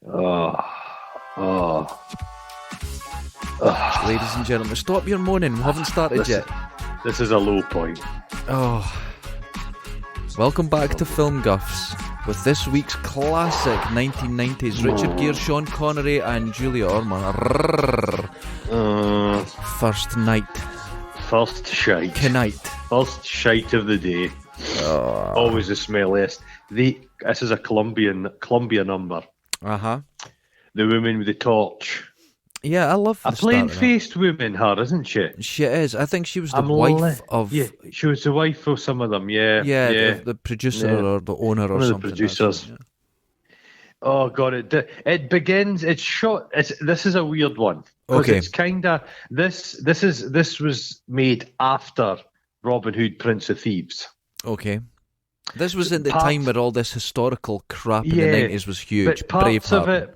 Oh, oh, oh. Ladies and gentlemen, stop your moaning. We haven't started yet. This is a low point. Oh. Welcome back to Film Guffs with this week's classic 1990s Richard Gere, Sean Connery and Julia Ormond. First night. First shite. Knight. First shite of the day. Always the smelliest. This is a Columbia number. Uh-huh. The woman with the torch. Yeah, I love the A plain-faced woman, her, isn't she? She is. I think she was the wife of... Yeah, she was the wife of some of them, yeah. Yeah. The producer or the owner or one something. One of the producers. Yeah. Oh, God, it begins, it's shot, this is a weird one. Okay. It's kind of, this was made after Robin Hood, Prince of Thieves. Okay. This was at the time where all this historical crap in the 90s was huge. But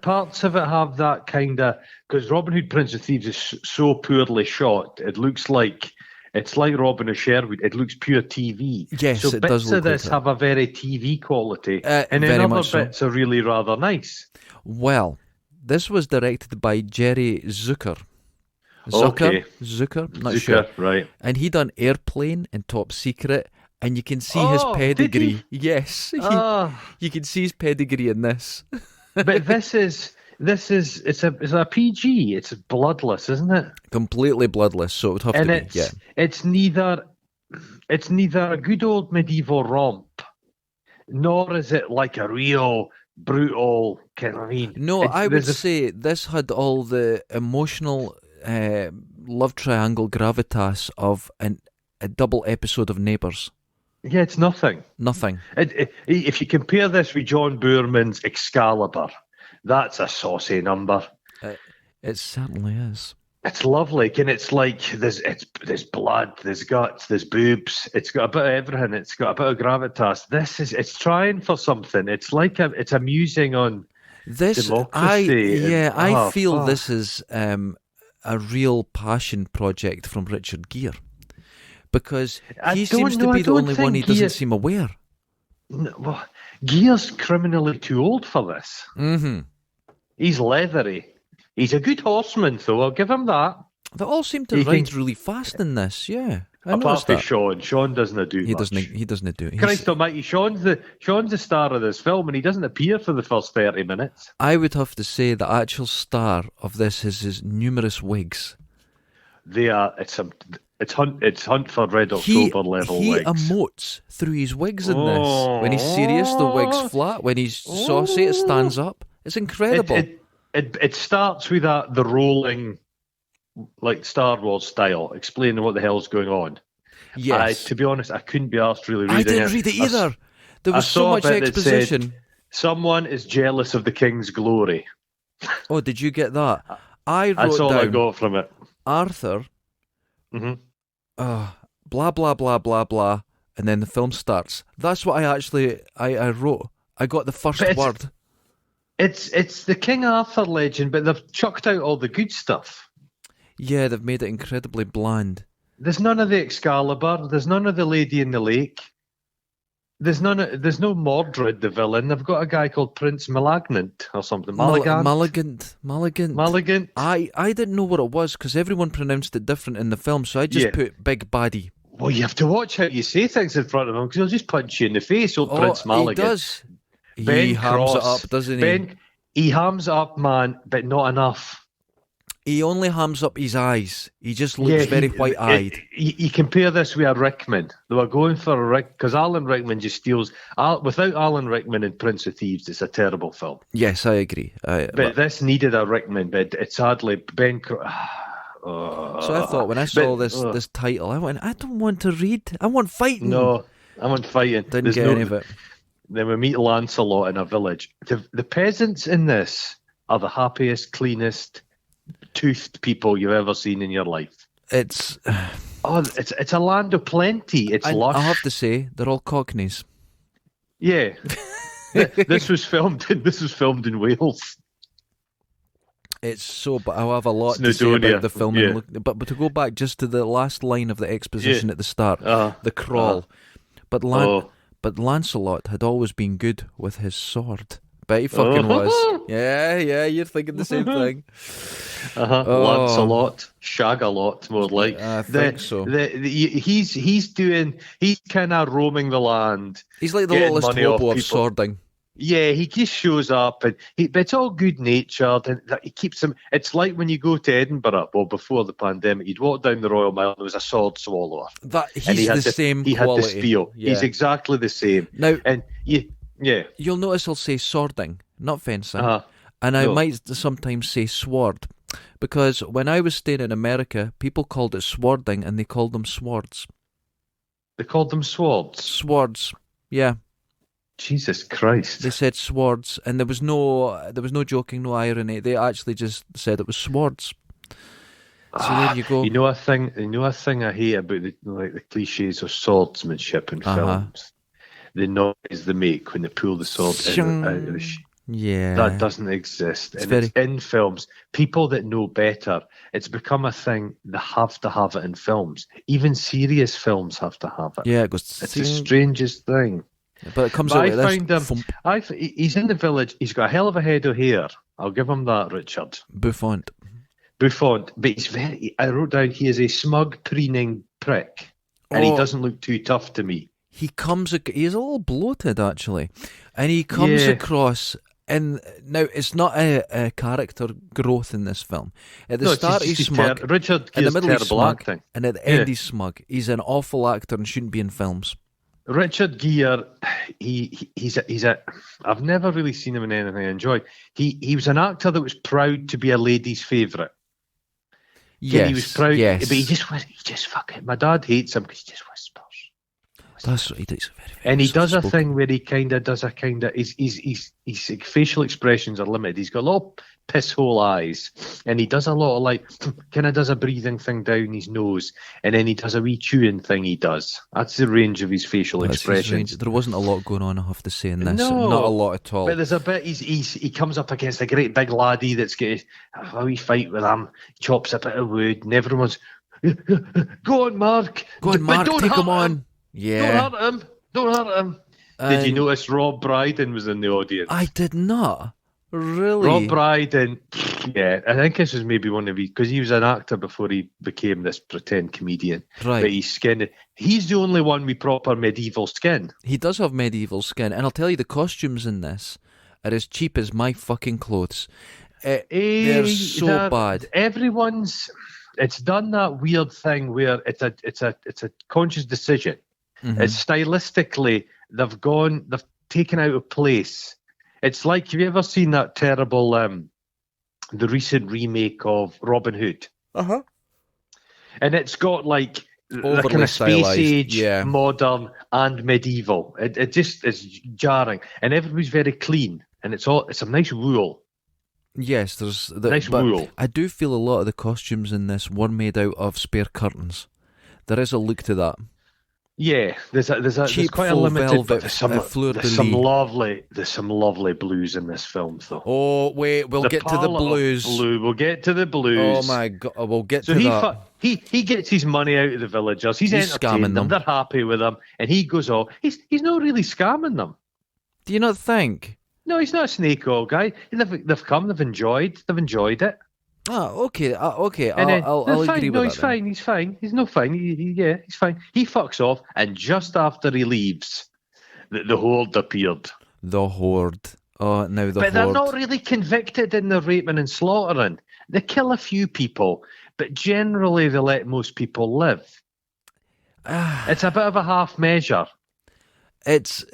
parts of it have that kind of, because Robin Hood, Prince of Thieves is so poorly shot, it looks like, it's like Robin of Sherwood, it looks pure TV. Yes, so it does bits look of this like have a very TV quality, and very then other much so. bits are really rather nice. Well, this was directed by Jerry Zucker. Okay. Zucker? Not Zucker, sure. Right. And he done Airplane and Top Secret, and you can see his pedigree. Did he? Yes. You can see his pedigree in this. But this is it's a PG. It's bloodless, isn't it? Completely bloodless, so it would have to be. Yeah. It's neither a good old medieval romp, nor is it like a real brutal kind of mean. No, I would say this had all the emotional love triangle gravitas of a double episode of Neighbours. Yeah, it's nothing. Nothing. If you compare this with John Boorman's Excalibur, that's a saucy number. It certainly is. It's lovely, and it's like there's blood, there's guts, there's boobs. It's got a bit of everything. It's got a bit of gravitas. It's trying for something. It's like it's a musing on democracy. I feel this is a real passion project from Richard Gere. Because he seems to be the only one he doesn't seem aware. No, well, Gere's criminally too old for this. Mm-hmm. He's leathery. He's a good horseman, though. I'll give him that. They all seem to ride really fast in this. Yeah, apart from Sean. Sean doesn't do much. He doesn't do. Christ Almighty, Sean's the star of this film, and he doesn't appear for the first 30 minutes. I would have to say the actual star of this is his numerous wigs. They are. It's Hunt for Red October level wigs. He emotes through his wigs in this. When he's serious, the wig's flat. When he's saucy, it stands up. It's incredible. It starts with the rolling, like Star Wars style, explaining what the hell's going on. Yes. To be honest, I couldn't be asked really reading it. I didn't read it either. There was so much exposition. Someone is jealous of the king's glory. Oh, did you get that? That's all I got from it. Arthur. Mm-hmm. Blah blah blah blah blah, and then the film starts. That's what I wrote. I got the first word. It's the King Arthur legend, but they've chucked out all the good stuff. Yeah, they've made it incredibly bland. There's none of the Excalibur. There's none of the Lady in the Lake. There's no Mordred, the villain. They've got a guy called Prince Malignant or something. Maligant. I didn't know what it was because everyone pronounced it different in the film, so I just put Big Baddie. Well, you have to watch how you say things in front of him because he'll just punch you in the face, old Prince Maligant. He does. He hams it up, doesn't he? He hams it up, man, but not enough. He only hams up his eyes. He just looks very white-eyed. You compare this with a Rickman. They were going for a Rick because Alan Rickman just steals. Without Alan Rickman in Prince of Thieves, it's a terrible film. Yes, I agree. But this needed a Rickman, but it's sadly Ben. So I thought when I saw this title, I went, I don't want to read. I want fighting. No, I want fighting. Didn't get any of it. Then we meet Lancelot in a village. The peasants in this are the happiest, cleanest, toothed people you've ever seen in your life. It's a land of plenty. It's lush. I have to say, they're all Cockneys. Yeah. This was filmed in Wales. It's so, but I'll have a lot to say about the film. Yeah. But to go back just to the last line of the exposition at the start, the crawl. But Lancelot had always been good with his sword, Bet he fucking was. Yeah, you're thinking the same thing. Lancelot, Shag-a-lot, more like. I think so. He's kind of roaming the land. He's like the getting littlest money hobo off of people. swording. Yeah, he just shows up, but it's all good natured, and he keeps him. It's like when you go to Edinburgh. Well, before the pandemic, you'd walk down the Royal Mile, and there was a sword swallower. He had same He quality. had the spear. Yeah. He's exactly the same. Now, and you'll notice he'll say swording, not fencing, and I No. might sometimes say sword, because when I was staying in America, people called it swording, and they called them swords. They called them swords. Swords, yeah. Jesus Christ! They said swords, and there was no joking, no irony. They actually just said it was swords. So there you go. You know a thing I hate about the cliches of swordsmanship in films. The noise they make when they pull the sword out of the Yeah, that doesn't exist. It's in films. People that know better, it's become a thing. They have to have it in films. Even serious films have to have it. Yeah, it goes. It's the strangest thing. But it comes out like this. He's in the village. He's got a hell of a head of hair. I'll give him that, Richard. Buffon. But he's I wrote down he is a smug, preening prick, and he doesn't look too tough to me. He's a little bloated actually, and he comes across. And now it's not a character growth in this film. At the start he's smug, Richard in the Gere's middle he's smug, acting. and at the end he's smug. He's an awful actor and shouldn't be in films. Richard Gere, he's a. I've never really seen him in anything I enjoyed. He was an actor that was proud to be a lady's favourite. Yes, he was proud, yes. But he just fucking. My dad hates him because he just whispers. That's what he does. Very, very and he does a spoken. thing where he kind of does a kind of. His facial expressions are limited. He's got little piss hole eyes, and he does a lot of kind of does a breathing thing down his nose, and then he does a wee chewing thing. He does. That's the range of his facial expressions. There wasn't a lot going on, I have to say, in this. No, not a lot at all. But there's a bit. He comes up against a great big laddie that's got a wee fight with him. Chops a bit of wood, and everyone's go on, Mark. Go on, Mark. Take him on. Yeah. Don't hurt him. Did you notice Rob Brydon was in the audience? I did not. Really? Rob Brydon, yeah, I think this was maybe one of his, because he was an actor before he became this pretend comedian. Right. But he's the only one with proper medieval skin. He does have medieval skin, and I'll tell you, the costumes in this are as cheap as my fucking clothes. They're so bad. It's done that weird thing where it's a conscious decision. Mm-hmm. It's stylistically they've taken out of place. It's like, have you ever seen that terrible the recent remake of Robin Hood? Uh-huh. And it's got like the Overly kind of space stylized, age, yeah. modern and medieval. It just is jarring, and everybody's very clean, and it's some nice wool. Yes, there's nice wool. I do feel a lot of the costumes in this were made out of spare curtains. There is a look to that. Yeah, there's quite a limited. Velvet, But there's some lovely blues in this film, though. Oh wait, we'll get to the blues. We'll get to the blues. Oh my god, we'll get to that. that. He gets his money out of the villagers. He's entertaining scamming them. They're happy with him, and he goes off. He's not really scamming them. Do you not think? No, he's not a snake oil guy. They've come. They've enjoyed it. Oh, okay. I'll agree with that. He's fine. He's fine. He's no fine. He's fine. He fucks off, and just after he leaves, the horde appeared. The horde. Oh, now the horde. But they're not really convicted in the raping and slaughtering. They kill a few people, but generally they let most people live. It's a bit of a half measure. It's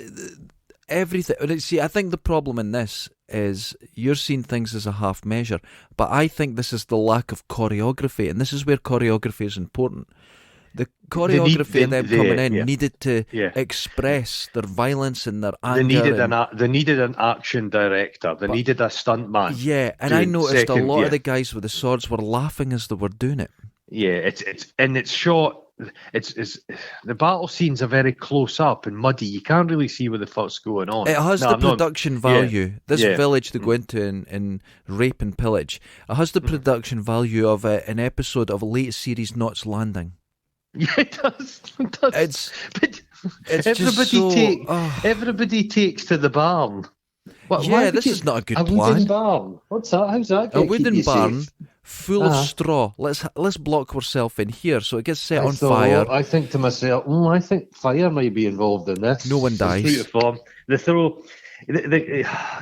everything. See, I think the problem in this is you're seeing things as a half measure, but I think this is the lack of choreography, and this is where choreography is important. The choreography of them coming in needed to express their violence and their anger. They needed an action director. They needed a stuntman. Yeah, and I noticed a lot of the guys with the swords were laughing as they were doing it. Yeah, it's shot. It's the battle scenes are very close up and muddy. You can't really see what the fuck's going on. It has the production value. This village they go into and rape and pillage. It has the production value of an episode of a late series Knots Landing. Yeah, it does. It's everybody just so, everybody takes to the barn. Why Yeah, would this you, is not a good a wooden plan. barn? What's that? How's that A going to keep wooden you barn safe? full of straw. Let's block ourselves in here so it gets set on fire. I think to myself, I think fire might be involved in No one this. It's true to dies. form. They throw,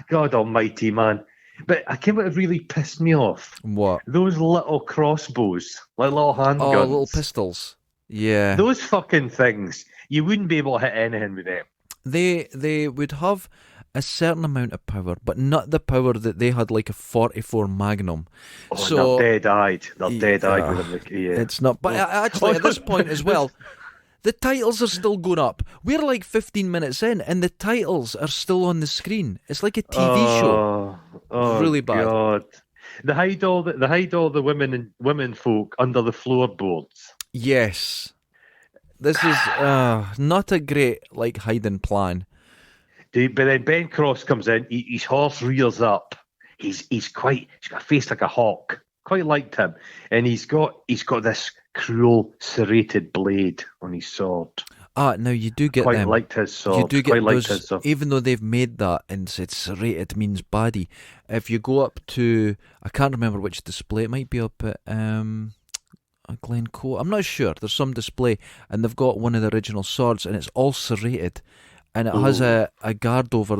God Almighty, man. But I came what really pissed me off. What? Those little crossbows, like little Oh, little handguns. pistols. Yeah. Those fucking things. You wouldn't be able to hit anything with them. They would have a certain amount of power, but not the power that they had, like a 44 Magnum. Oh, So they're dead-eyed. They're dead-eyed with them. Yeah. it's not. But actually, at this point as well, the titles are still going up. We're like 15 minutes in, and the titles are still on the screen. It's like a TV show. Really bad. God. They hide all the women folk under the floorboards. Yes, this is not a great like hiding plan. But then Ben Cross comes in. His horse rears up. He's got a face like a hawk. Quite liked him, and he's got this cruel serrated blade on his sword. Now you do get Quite them. liked his sword. You do get Quite liked those, his sword. even though they've made that and said serrated means baddie. If you go up to, I can't remember which display. It might be up at Glencoe. I'm not sure. There's some display, and they've got one of the original swords, and it's all serrated, and it has a guard over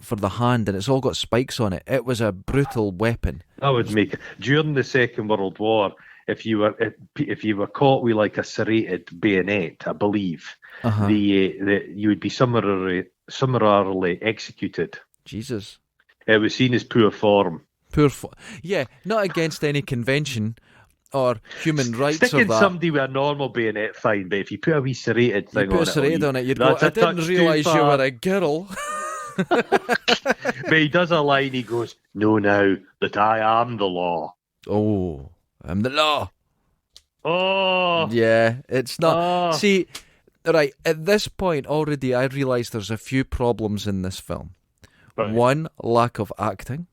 for the hand, and it's all got spikes on it. It was a brutal weapon. That would make during the Second World War. If you were caught with like a serrated bayonet, I believe, you would be summarily executed. Jesus. It was seen as poor form. Yeah, not against any convention or human rights or Sticking that. somebody with a normal bayonet, fine, but if you put a wee serrated thing You put on a serrated on it, you'd go, that's a I didn't touch too realise you far." were a girl. But he does a line, he goes, "Know now that I am the law." Oh, I'm the law. Oh! Yeah, it's not. Oh. See, right, at this point already, I realise there's a few problems in this film. Right. One, lack of acting,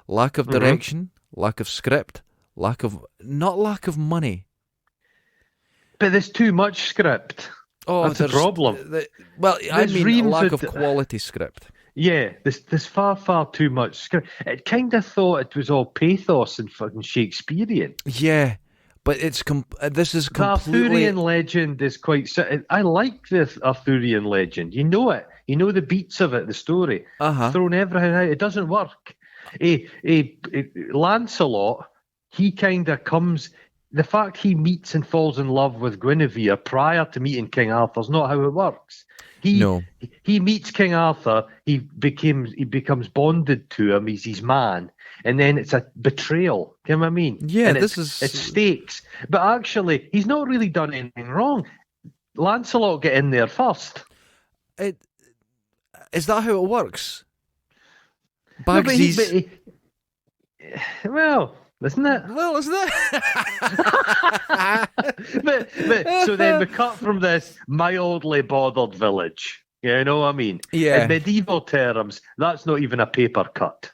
lack of direction, lack of script, lack of money. But there's too much script. Oh, That's the problem. I There's mean, reams lack of- of quality script. Yeah, there's far too much script. It kind of thought it was all pathos and fucking Shakespearean. Yeah, but this is The completely. Arthurian legend is quite. I like this Arthurian legend. You know it. You know the beats of it, the story. Thrown everything out. It doesn't work. Lancelot, he kind of comes. The fact he meets and falls in love with Guinevere prior to meeting King Arthur's not how it works. He meets King Arthur. He becomes bonded to him. He's his man, and then it's a betrayal. You know what I mean? Yeah, and it's stakes. But actually, he's not really done anything wrong. Lancelot get in there first. Is that how it works? No, Bagsy's. Well, isn't it? Well, isn't it? but so then we cut from this mildly bothered village. You know what I mean? Yeah. In medieval terms, that's not even a paper cut.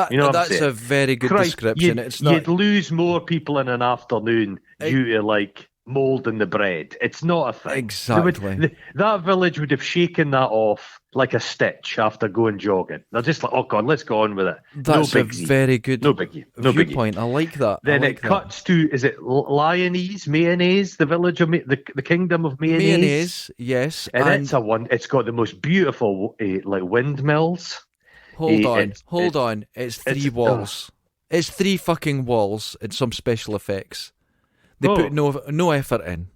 You know what I'm That's saying? a very good Christ, description. It's not. You'd lose more people in an afternoon due to like mold in the bread. It's not a thing. Exactly. That village would have shaken that off like a stitch after going jogging. They're just like, oh God, let's go on with it. That's no a biggie. very good No biggie. No biggie. viewpoint. I like that. Then I like it cuts to, is it Mayonnaise, the village of the kingdom of Mayonnaise? Mayonnaise, yes. And it's got the most beautiful like windmills. Hold on. It's three walls. It's three fucking walls and some special effects. They put no effort in.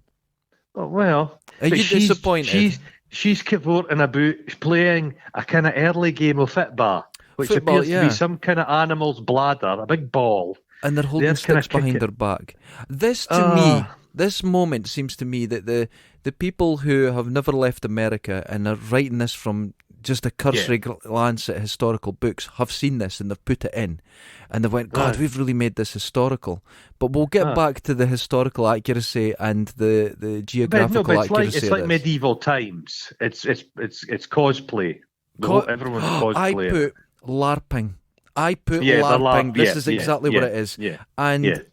Oh, well. Are you disappointed? She's cavorting about playing a kind of early game of football, which appears to be some kind of animal's bladder, a big ball. And they're holding sticks behind their back. This, to me, this moment seems to me that the people who have never left America and are writing this from just a cursory glance at historical books have seen this and they've put it in. And they've went, God, we've really made this historical. But we'll get back to the historical accuracy and the geographical accuracy. It's like medieval times. It's cosplay. Everyone's cosplay. I put LARPing. LARPing. This is exactly what it is. Yeah. And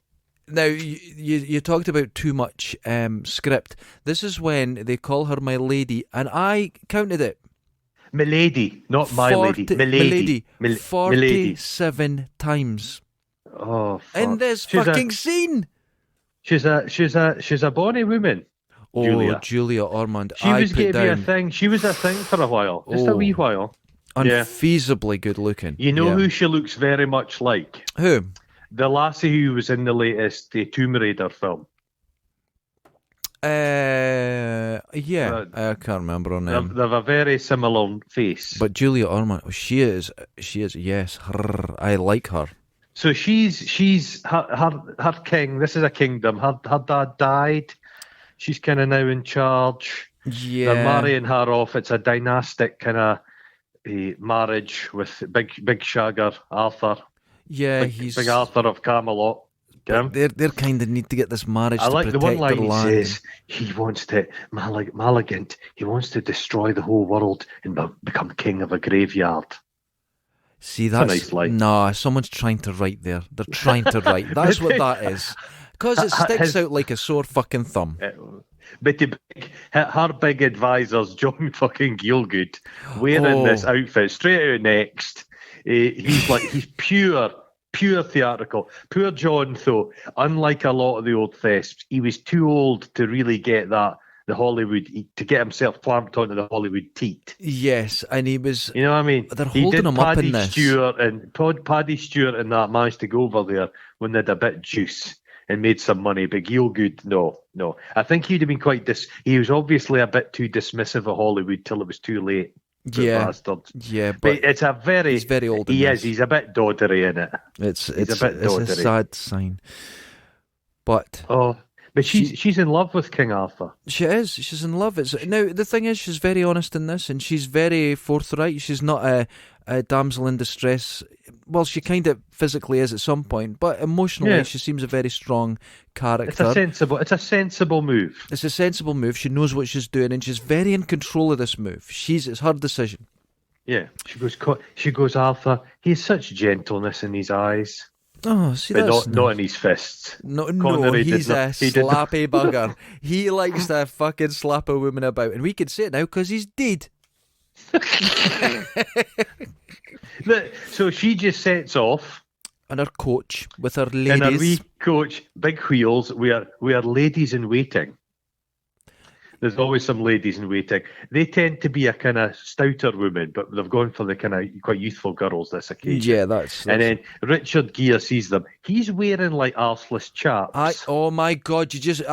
now you talked about too much script. This is when they call her my lady, and I counted it. Milady, not my lady. Milady, Milady. 47 times Oh, in fuck. this fucking scene. She's a bonny woman. Oh, Julia Ormond. She I was put getting me a down thing. She was a thing for a while, just a wee while. Yeah. unfeasibly good looking. You know who she looks very much like? Who? The lassie who was in the latest Tomb Raider film. I can't remember her name. They have a very similar face. But Julia Ormond, she is, yes, I like her. So she's her king. This is a kingdom. Her dad died. She's kind of now in charge. Yeah. They're marrying her off. It's a dynastic kind of marriage with big shagger Arthur. Yeah, he's big Arthur of Camelot. They're kind of need to get this marriage to protect the one line their land. He says he wants to Malagant. He wants to destroy the whole world and become king of a graveyard. See, that's a nice line. Nah, someone's trying to write there. They're trying to write. That's what that is. Because it sticks out like a sore fucking thumb. But her big advisor's John fucking Gielgud wearing this outfit straight out Next. He's pure theatrical. Poor John, though, unlike a lot of the old thesps, he was too old to really get the Hollywood, to get himself clamped onto the Hollywood teat. Yes, and he was... You know what I mean? They're holding him up in this. Paddy Stewart and that managed to go over there when they had a bit juice and made some money, but Gielgud, no. I think he'd have been he was obviously a bit too dismissive of Hollywood till it was too late. Bastard. Yeah, but it's he's very old. He's a bit doddery in it. It's a sad sign. But she's in love with King Arthur. She is. She's in love. Now the thing is, she's very honest in this, and she's very forthright. She's not a damsel in distress. Well, she kind of physically is at some point, but emotionally, she seems a very strong character. It's a sensible move. It's a sensible move. She knows what she's doing, and she's very in control of this move. It's her decision. Yeah, she goes, Arthur, he has such gentleness in his eyes. Oh, see, but that's not in his fists. No, he's a slappy bugger. He likes to fucking slap a woman about, and we can say it now because he's dead. So she just sets off on her coach with her ladies. In her wee coach, big wheels. We are ladies in waiting. There's always some ladies in waiting. They tend to be a kind of stouter woman, but they've gone for the kind of quite youthful girls this occasion. Yeah, that's... And then Richard Gere sees them. He's wearing like arseless chaps. Oh my God! Do you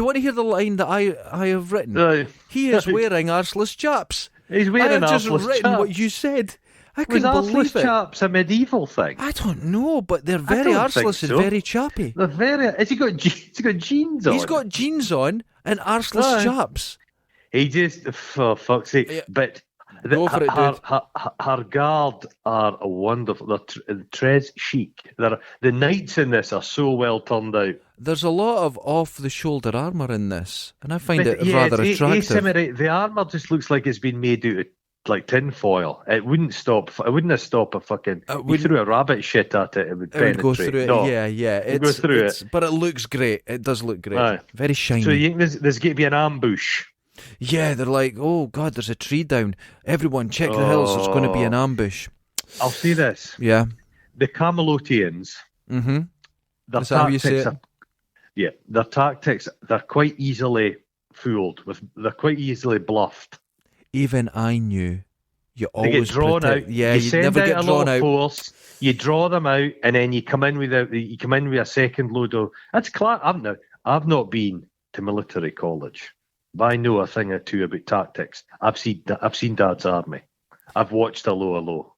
want to hear the line that I have written? He is wearing arseless chaps. He's wearing arseless chaps. I have just written what you said. I couldn't believe it. Chaps a medieval thing? I don't know, but they're very arseless and very chappy. They're very... Has he got jeans on? He's got jeans on and arseless chaps. He just... For fuck's sake. Yeah. But her guard are wonderful. They're très chic. The knights in this are so well turned out. There's a lot of off-the-shoulder armour in this, and I find it rather attractive. The armour just looks like it's been made out of like tinfoil. It wouldn't have stopped a fucking... you threw a rabbit shit at it, it would penetrate. Go through it. No, yeah. It goes through it. But it looks great. It does look great. Very shiny. So you think there's going to be an ambush? Yeah, they're like, oh God, there's a tree down. Everyone, check the hills. There's going to be an ambush. I'll say this. Yeah. The Camelotians. Mm-hmm. Their tactics their tactics, they're quite easily fooled. They're quite easily bluffed. Even I knew. You always get drawn out. Yeah, you never get drawn out. Force, you draw them out, and then you come in with a second load of. That's class. I've not been to military college, but I know a thing or two about tactics. I've seen Dad's Army. I've watched Hello.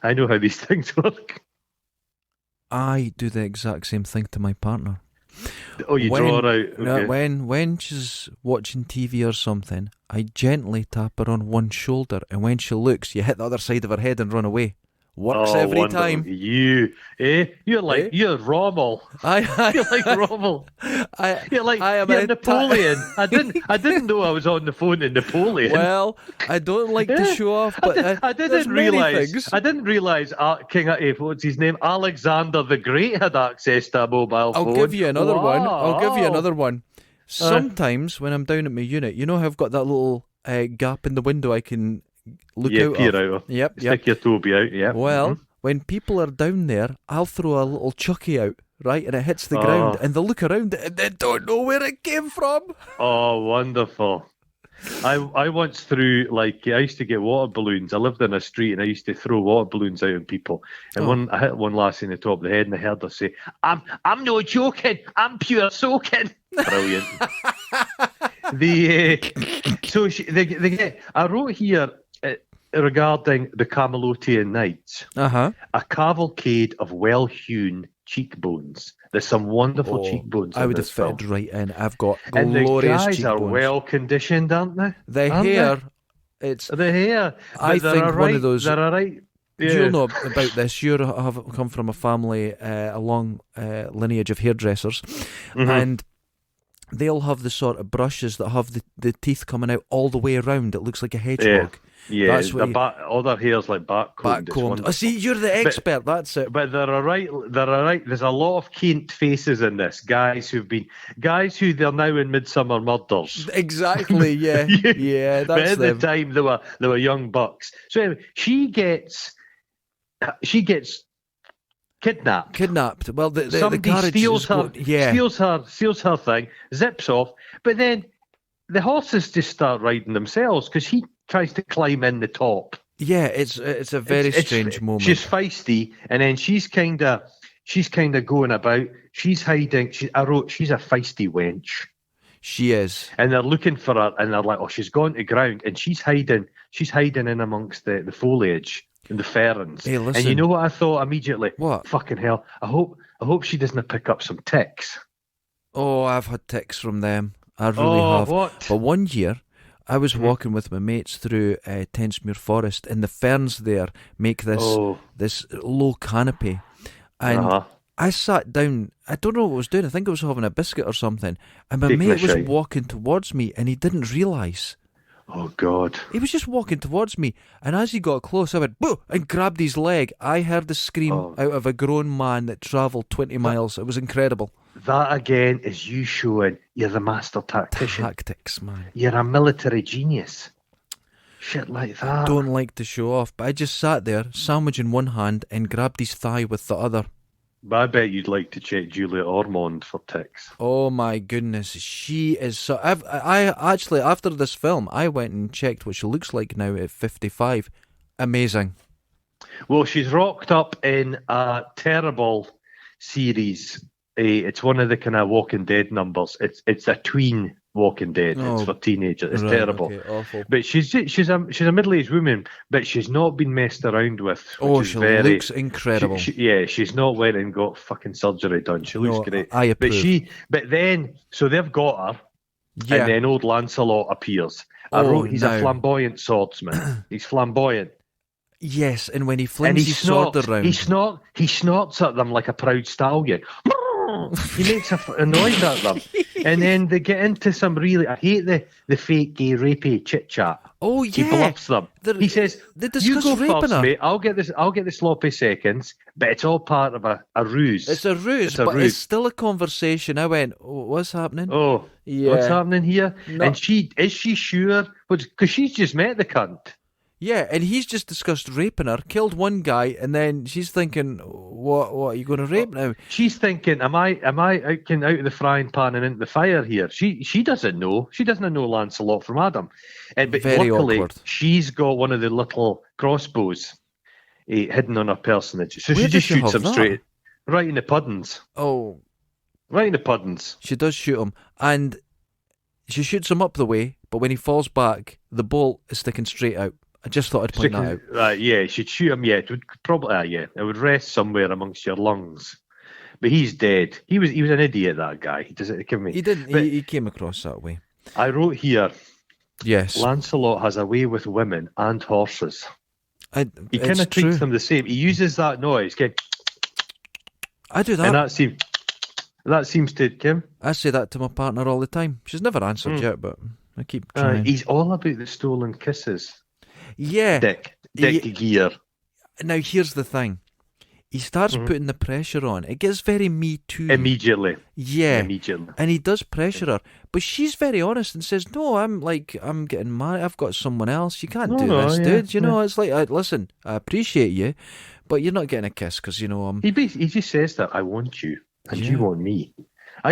I know how these things work. I do the exact same thing to my partner. Oh, you draw her out. Okay. When she's watching TV or something, I gently tap her on one shoulder, and when she looks, you hit the other side of her head and run away. Works every time. You're Rommel. You're like Rommel. You're Napoleon. I didn't know I was on the phone to Napoleon. Well, I don't like to show off, but I didn't realise. I didn't realise King. What's his name? Alexander the Great had access to a mobile phone. I'll give you another one. Sometimes when I'm down at my unit, you know how I've got that little gap in the window I can look Yeah, out peer of. out of. Yep. Stick your Toby out, yeah. Well, when people are down there, I'll throw a little chucky out, right, and it hits the ground, Oh. and they'll look around it and they don't know where it came from. Oh, wonderful. I once threw, like, I used to get water balloons. I lived in a street and I used to throw water balloons out at people. And I hit one lassie in the top of the head and I heard her say, I'm no joking, I'm pure soaking. Brilliant. I wrote here regarding the Camelotian Knights, a cavalcade of well-hewn cheekbones. There's some wonderful cheekbones. I would have film. fitted right in. I've got And glorious the guys cheekbones. are well conditioned, aren't they? The hair, it's the hair. I think one of those. They're all right. Yeah. You'll know about this. You have come from a family, a long lineage of hairdressers, and they'll have the sort of brushes that have the teeth coming out all the way around. It looks like a hedgehog. Yeah, that's what all their hair's like backcombed. Oh, see, you're the expert. That's it. But they're all right. There's a lot of quaint faces in this. Guys who they're now in Midsummer Murders. Exactly. Yeah. Yeah. That's but at them. the time they were young bucks. So anyway, she gets kidnapped. Well, the somebody steals her thing, zips off, but then the horses just start riding themselves because he tries to climb in the top. Yeah, it's a very strange moment. She's feisty, and then she's kind of going about. She's hiding. She's a feisty wench. She is. And they're looking for her, and they're like, "Oh, she's gone to ground," and she's hiding. She's hiding in amongst the foliage and the ferns. Hey, listen. And you know what I thought immediately? What? Fucking hell! I hope she doesn't pick up some ticks. Oh, I've had ticks from them. I really have. What? But one year, I was walking with my mates through Tensmuir Forest, and the ferns there make this low canopy. And I sat down. I don't know what I was doing. I think I was having a biscuit or something. And my mate was walking towards me, and he didn't realise. Oh, God. He was just walking towards me, and as he got close, I went, boo, and grabbed his leg. I heard the scream out of a grown man that travelled 20 miles. It was incredible. That, again, is you showing you're the master tactician. Tactics, man. You're a military genius. Shit like that. I don't like to show off, but I just sat there, sandwich in one hand, and grabbed his thigh with the other. But I bet you'd like to check Julia Ormond for ticks. Oh my goodness, she is so... I actually, after this film, I went and checked what she looks like now at 55. Amazing. Well, she's rocked up in a terrible series. It's one of the kind of Walking Dead numbers. It's a tween Walking Dead. It's for teenagers. It's terrible. Okay, awful. But she's a middle-aged woman, but she's not been messed around with. She looks incredible. She's not went and got fucking surgery done. She looks great. I approve. But then, so they've got her, and then old Lancelot appears. He's a flamboyant swordsman. He's flamboyant. Yes, and when he flings his sword around, he snorts at them like a proud stallion. He makes a noise at them, and then they get into some really. I hate the fake gay rapey chit chat. Oh yeah, he bluffs them. He says, "You go first, mate. I'll get the sloppy seconds." But it's all part of a ruse. It's a ruse, but it's still a conversation. I went, "What's happening?" Oh, yeah, what's happening here? No. And is she sure? Because she's just met the cunt. Yeah, and he's just discussed raping her, killed one guy, and then she's thinking, "What are you going to rape now?" She's thinking, "Am I out of the frying pan and into the fire here?" She doesn't know. She doesn't know Lancelot from Adam. But very luckily, awkward. She's got one of the little crossbows hidden on her personage, so Where she just shoots him that? straight right in the puddings. Oh, right in the puddings. She does shoot him, and she shoots him up the way. But when he falls back, the bolt is sticking straight out. I just thought I'd point that out. Yeah, she'd shoot him. Yeah, it would probably. It would rest somewhere amongst your lungs. But he's dead. He was an idiot. That guy. He didn't. He came across that way. I wrote here. Yes. Lancelot has a way with women and horses. He kind of treats them the same. He uses that noise. I do that. And that seems to Kim. I say that to my partner all the time. She's never answered yet, but I keep trying. He's all about the stolen kisses. Yeah. Dick gear. Now, here's the thing. he starts putting the pressure on. It gets very Me Too. Immediately. Yeah. Immediately. And he does pressure her. But she's very honest and says, no, I'm getting married. I've got someone else. You can't do this, dude. You know, it's like, listen, I appreciate you, but you're not getting a kiss because, you know, He just says that, I want you, and you want me.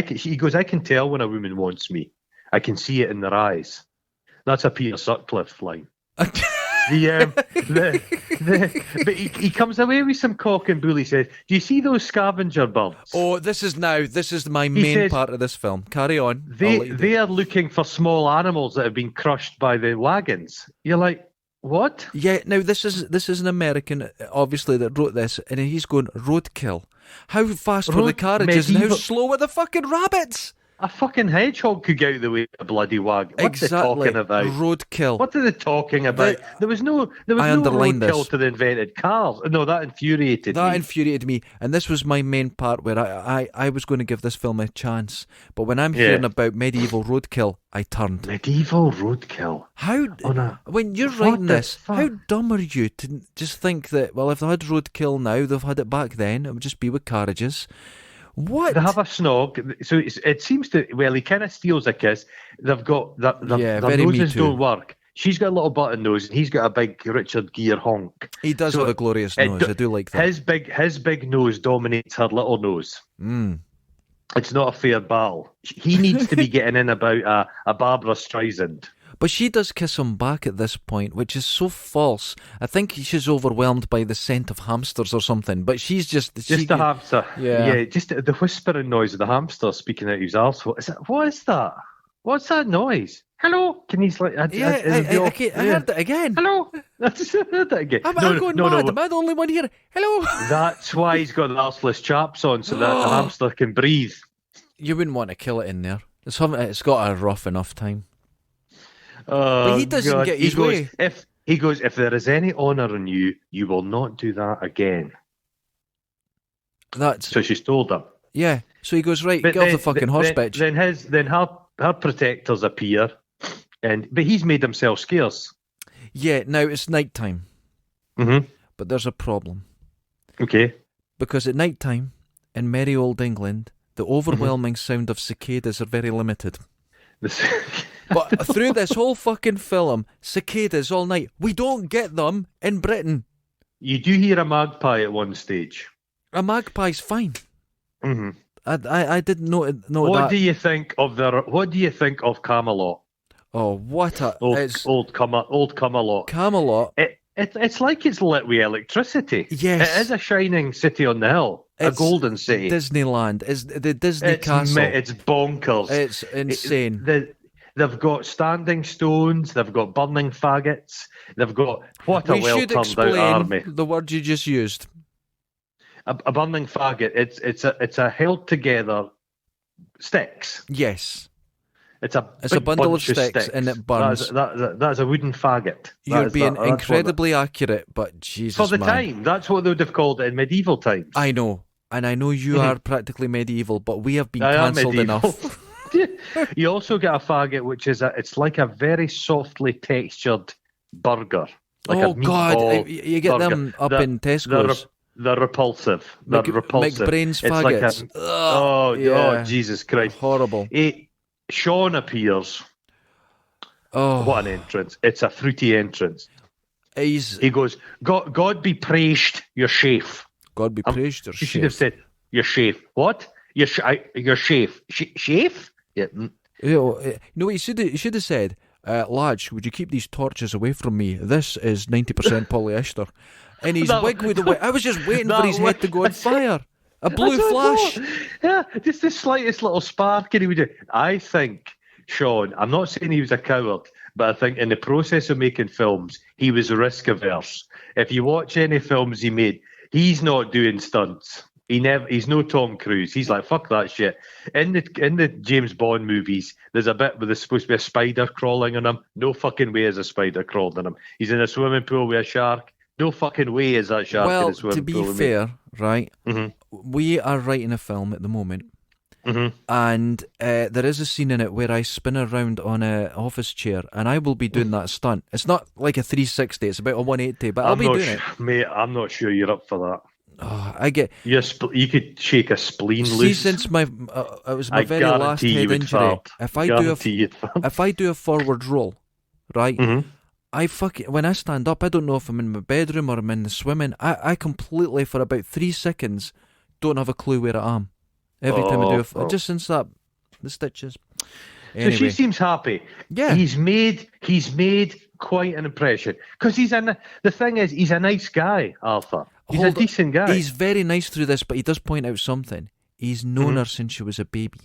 He goes, I can tell when a woman wants me. I can see it in their eyes. That's a Peter Sutcliffe line. But he comes away with some cock and bull. He says, do you see those scavenger birds? Oh, this is my main part of this film. Carry on. They are looking for small animals that have been crushed by the wagons. You're like, what? Yeah, now this is an American, obviously, that wrote this, and he's going, roadkill. How fast were the carriages and how slow were the fucking rabbits? A fucking hedgehog could get out of the way of a bloody wagon. What's they talking about? Roadkill. What are they talking about? There was no roadkill to the invented cars. No, that infuriated me. That infuriated me. And this was my main part where I was going to give this film a chance. But when I'm hearing about medieval roadkill, I turned. Medieval roadkill? When you're writing this, how dumb are you to just think that, well, if they had roadkill now, they've had it back then. It would just be with carriages. What? They have a snog, so it seems to. Well, he kind of steals a kiss. They've got their noses don't work. She's got a little button nose, and he's got a big Richard Gere honk. He does have a glorious nose. I do like that. His big nose dominates her little nose. It's not a fair battle. He needs to be getting in about a Barbara Streisand. But she does kiss him back at this point, which is so false. I think she's overwhelmed by the scent of hamsters or something. But she's just a hamster. Yeah, just the whispering noise of the hamster speaking out his arsehole. What is that? What's that noise? Hello? Can he like? I heard that again. Hello? I just heard that again. I'm going mad. Am I the only one here? Hello? That's why he's got the arseless chaps on, so that the hamster can breathe. You wouldn't want to kill it in there. It's got a rough enough time. But he doesn't get his way. If there is any honour in you, you will not do that again. So she's told him. Yeah. So he goes, right, get off the fucking horse, bitch. Then her protectors appear, but he's made himself scarce. Yeah. Now it's night time. But there's a problem. Okay. Because at night time in merry old England, the overwhelming sound of cicadas are very limited. But through this whole fucking film, cicadas all night. We don't get them in Britain. You do hear a magpie at one stage. A magpie's fine. I didn't know that. What do you think of Camelot? Oh, what a old Camelot. Camelot. It's like it's lit with electricity. Yes, it is a shining city on the hill, a golden city. Disneyland is the Disney castle. It's bonkers. It's insane. They've got standing stones. They've got burning faggots. They've got a well-turned out army. The word you just used. A burning faggot. It's a held together sticks. Yes. It's a bundle of sticks and it burns. That's a wooden faggot. You're being incredibly accurate, but Jesus, for the time, that's what they would have called it in medieval times. I know, and I know you are practically medieval, but we have been cancelled enough. You also get a faggot, which is it's like a very softly textured burger. Like God, you get burger. Them up in Tesco's. They're repulsive. They're repulsive. McBrain's faggots. Oh, Jesus Christ! Horrible. Sean appears. Oh, what an entrance! It's a fruity entrance. He goes, God be praised, your chef. God be praised, your chef. You should have said, your chef. What? Your chef. Chef? Yeah. No, he should have said, Lodge, would you keep these torches away from me? This is 90% polyester. And his wig would away. I was just waiting for his head to go on fire. A blue flash. Yeah, just the slightest little spark, and he would do. I think, Sean, I'm not saying he was a coward, but I think in the process of making films, he was risk averse. If you watch any films he made, he's not doing stunts. He's no Tom Cruise. He's like, fuck that shit. In the James Bond movies, there's a bit where there's supposed to be a spider crawling on him. No fucking way is a spider crawling on him. He's in a swimming pool with a shark. No fucking way is that shark in a swimming pool. Well, to be fair, right, we are writing a film at the moment, and there is a scene in it where I spin around on an office chair, and I will be doing that stunt. It's not like a 360, it's about a 180, but I'll be doing it. Mate, I'm not sure you're up for that. Oh, I get. You could shake a spleen See, loose. since it was my I very last guarantee you head would injury. fart. If I Guarantee you'd fart. if I do a forward roll, right? Mm-hmm. When I stand up, I don't know if I'm in my bedroom or I'm in the swimming. I completely for about 3 seconds don't have a clue where I am. Every time I do just since the stitches. Anyway. So she seems happy. Yeah. He's made quite an impression because the thing is he's a nice guy, Arthur. He's a decent guy. He's very nice through this, but he does point out something. He's known her since she was a baby.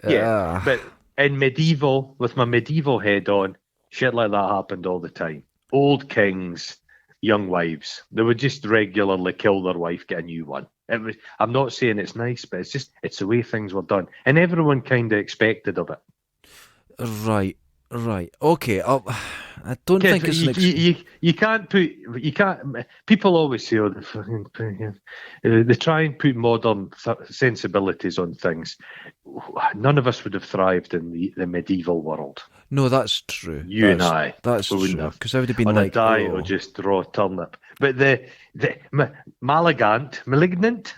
Yeah, but with my medieval head on, shit like that happened all the time. Old kings, young wives, they would just regularly kill their wife, get a new one. I'm not saying it's nice, but it's the way things were done, and everyone kind of expected of it. Right. Okay. I don't think it's you can't. People always say, they try and put modern sensibilities on things. None of us would have thrived in the medieval world. No, that's true. And I. That's true. Because I would have been on like, a diet or just raw turnip. But the Malignant, Malagunto.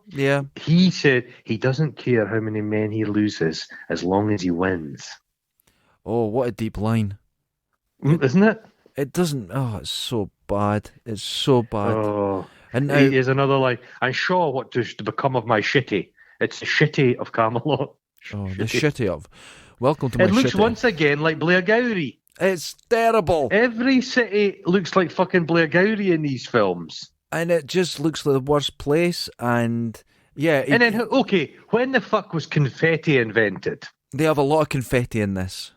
Yeah. He said he doesn't care how many men he loses as long as he wins. Oh, what a deep line. Isn't it? It doesn't. Oh, it's so bad. It's so bad. Oh, and now, here's another line. I'm sure what to become of my shitty. It's the shitty of Camelot. Oh, the shitty of. Welcome to my shitty. It looks once again like Blairgowrie. It's terrible. Every city looks like fucking Blairgowrie in these films. And it just looks like the worst place. And yeah. And then, okay, when the fuck was confetti invented? They have a lot of confetti in this.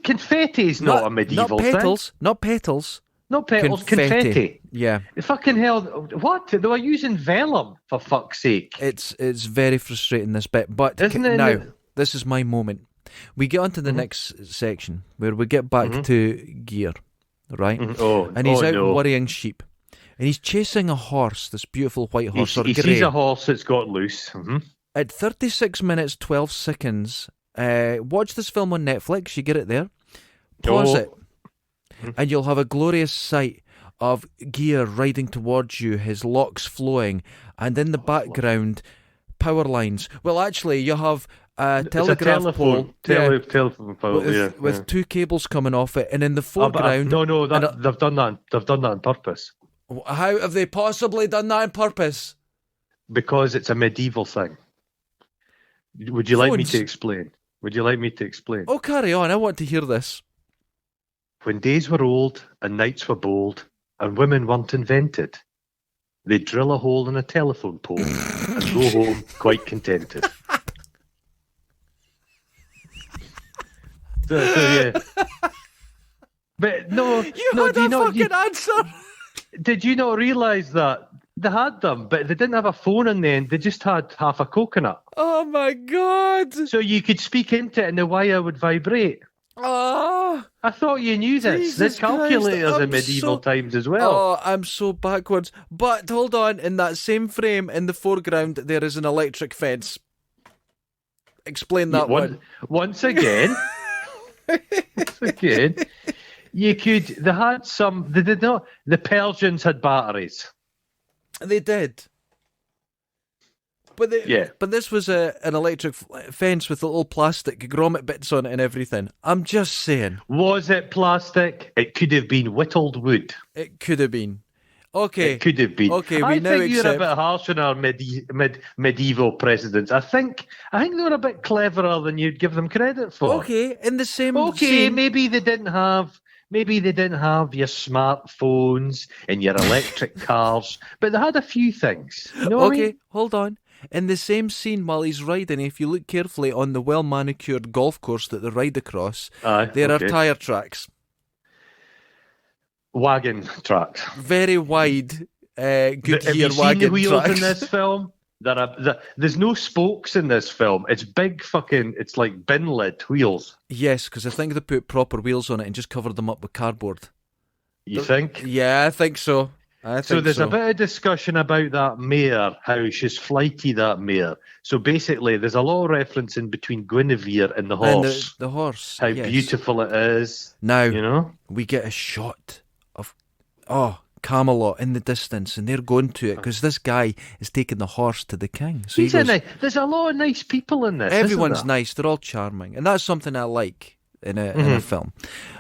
Confetti is not a medieval thing. Not petals. Not petals, confetti. Yeah. Fucking hell, what? They were using vellum, for fuck's sake. It's very frustrating, this bit. But isn't it? Now, this is my moment. We get on to the next section, where we get back to Gear, right? And he's out worrying sheep. And he's chasing a horse, this beautiful white horse, he sees a horse that's got loose. At 36 minutes, 12 seconds... watch this film on Netflix, you get it there. Pause it, and you'll have a glorious sight of Gear riding towards you, his locks flowing, and in the background, power lines. Well, actually, you have a telegraph pole. Telephone pole, with two cables coming off it, and in the foreground... they've done that. They've done that on purpose. How have they possibly done that on purpose? Because it's a medieval thing. Would you like me to explain? Oh, carry on. I want to hear this. When days were old and nights were bold and women weren't invented, they'd drill a hole in a telephone pole and go home quite contented. Yeah. But fucking answer. Did you not realise that? They had them, but they didn't have a phone in the end. They just had half a coconut. Oh my God. So you could speak into it and the wire would vibrate. Oh, I thought you knew this. Jesus There's calculators Christ, in medieval times as well. Oh, I'm so backwards. But hold on, in that same frame in the foreground, there is an electric fence. Explain that one. Once again. They had some, they did not, the Persians had batteries. They did. But this was an electric fence with little plastic grommet bits on it and everything. I'm just saying. Was it plastic? It could have been whittled wood. It could have been. Okay. It could have been. Okay, I think you're a bit harsh on our medieval presidents. I think they were a bit cleverer than you'd give them credit for. Okay, in the same. Okay, maybe they didn't have your smartphones and your electric cars, but they had a few things. You know what I mean? Hold on. In the same scene while he's riding, if you look carefully on the well-manicured golf course that they ride across, there are tyre tracks. Wagon tracks. Very wide, Goodyear wagon tracks. Have you seen the wheels in this film? There's no spokes in this film. It's big fucking, it's like bin lid wheels. Yes, because I think they put proper wheels on it and just covered them up with cardboard. You think? Yeah, I think so. So there's a bit of discussion about that mare, how she's flighty, that mare. So basically, there's a lot of reference in between Guinevere and the horse. And the horse. How beautiful it is. Now, you know? we get a shot of... Camelot in the distance, and they're going to it because this guy is taking the horse to the king. So there's a lot of nice people in this. Everyone's nice. They're all charming, and that's something I like in a film.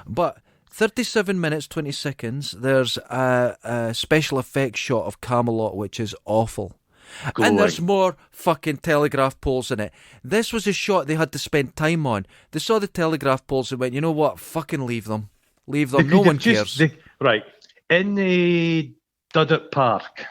But 37 minutes 20 seconds. There's a special effects shot of Camelot, which is awful. And there's more fucking telegraph poles in it. This was a shot they had to spend time on. They saw the telegraph poles and went, you know what? Fucking leave them. Leave them. No one cares. Right. In the Duddit Park,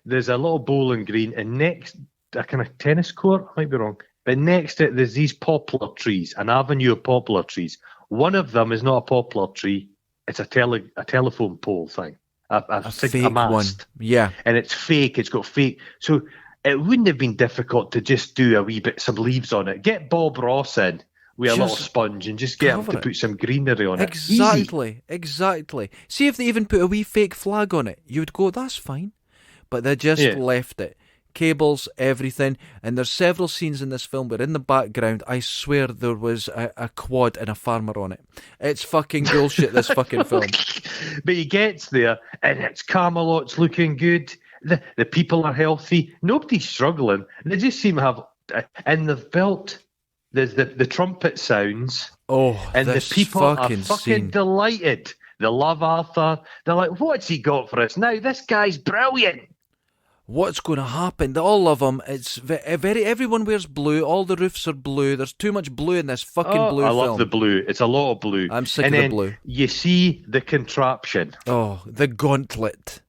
there's a little bowling green, and next, a kind of tennis court, I might be wrong, but next to it, there's these poplar trees, an avenue of poplar trees. One of them is not a poplar tree, it's a telephone pole thing. A fake mast. one. Yeah. And it's fake, it's got fake. So it wouldn't have been difficult to just do a wee bit, some leaves on it. Get Bob Ross in with a little sponge and just get him to put some greenery on it. Exactly. See if they even put a wee fake flag on it. You would go, that's fine. But they just left it. Cables, everything. And there's several scenes in this film where in the background, I swear there was a quad and a farmer on it. It's fucking bullshit, this fucking film. But he gets there and it's Camelot's looking good. The people are healthy. Nobody's struggling. They just seem to have... And they've built... The trumpet sounds. And the people are fucking delighted. They love Arthur. They're like, what's he got for us now? This guy's brilliant. What's going to happen? They all love him. It's everyone wears blue. All the roofs are blue. There's too much blue in this fucking blue film. I love the blue. It's a lot of blue. I'm sick of the blue. You see the contraption. Oh, the gauntlet.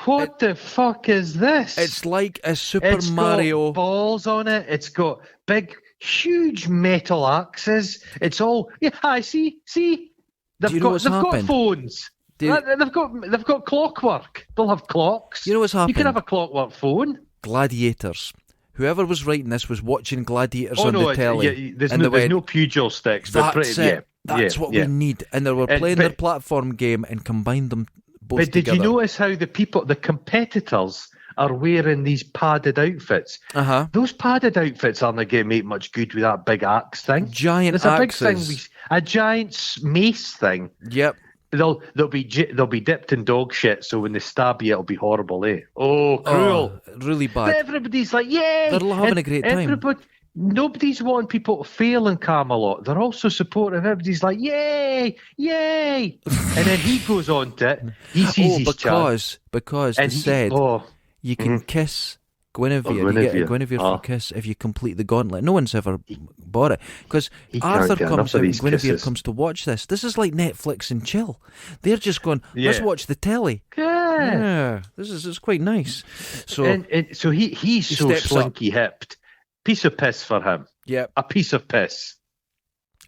What the fuck is this? It's like a Super Mario. It's got balls on it. It's got big, huge metal axes. It's all... Yeah, I see. They've got phones. They've got clockwork. They'll have clocks. You know what's happened? You can have a clockwork phone. Gladiators. Whoever was writing this was watching Gladiators on the telly. There's no pugil sticks. That's what we need. And they were playing their platform game and combined them both together. But did you notice how the competitors are wearing these padded outfits? Those padded outfits aren't going to make much good with that big axe thing. Giant axes. Big thing, a giant mace thing. Yep. They'll be dipped in dog shit, so when they stab you, it'll be horrible, eh? Oh, cruel. Really bad. But everybody's like, yay! They're having a great time. Nobody's wanting people to fail in Camelot. They're also supportive. Everybody's like, yay! And then he goes on to it. He sees his chance. Because they said you can kiss Guinevere. You get a Guinevere for a kiss if you complete the gauntlet. No one's ever bought it. Because Arthur comes out and Guinevere comes to watch this. This is like Netflix and chill. They're just going, let's watch the telly. Yeah. It's quite nice. So so he's so slinky hipped. Piece of piss for him. Yeah. A piece of piss.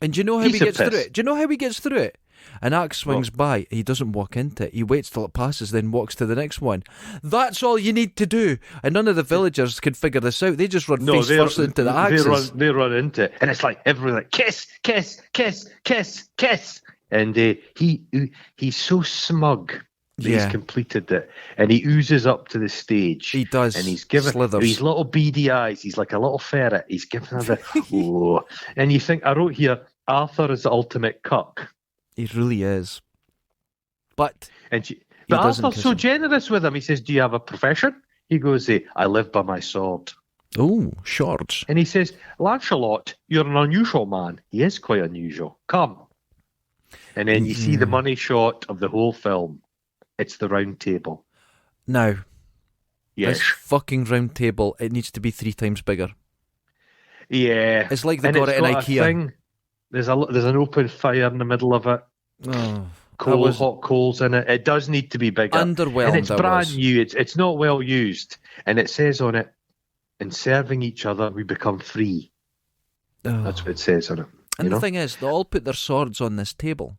And do you know how he gets through it? An axe swings by, he doesn't walk into it. He waits till it passes, then walks to the next one. That's all you need to do. And none of the villagers can figure this out. They just run face first into the axes. They run into it. And it's like, everyone's like, kiss, kiss, kiss, kiss, kiss. And he's so smug that he's completed it. And he oozes up to the stage. He does. And he's given these little beady eyes. He's like a little ferret. He's giving her the, And you think, I wrote here, Arthur is the ultimate cuck. He really is. But Arthur's so generous with him. He says, do you have a profession? He goes, I live by my sword. Oh, swords. And he says, Lancelot, you're an unusual man. He is quite unusual. Come. And then you see the money shot of the whole film. It's the round table. Now, yes. This fucking round table, it needs to be 3 times bigger. Yeah. It's like they got it in IKEA. There's an open fire in the middle of it. Oh, hot coals in it. It does need to be bigger. Underwhelmed. And it's brand new. It's not well used. And it says on it, in serving each other, we become free. Oh. That's what it says on it. And the thing is, they all put their swords on this table.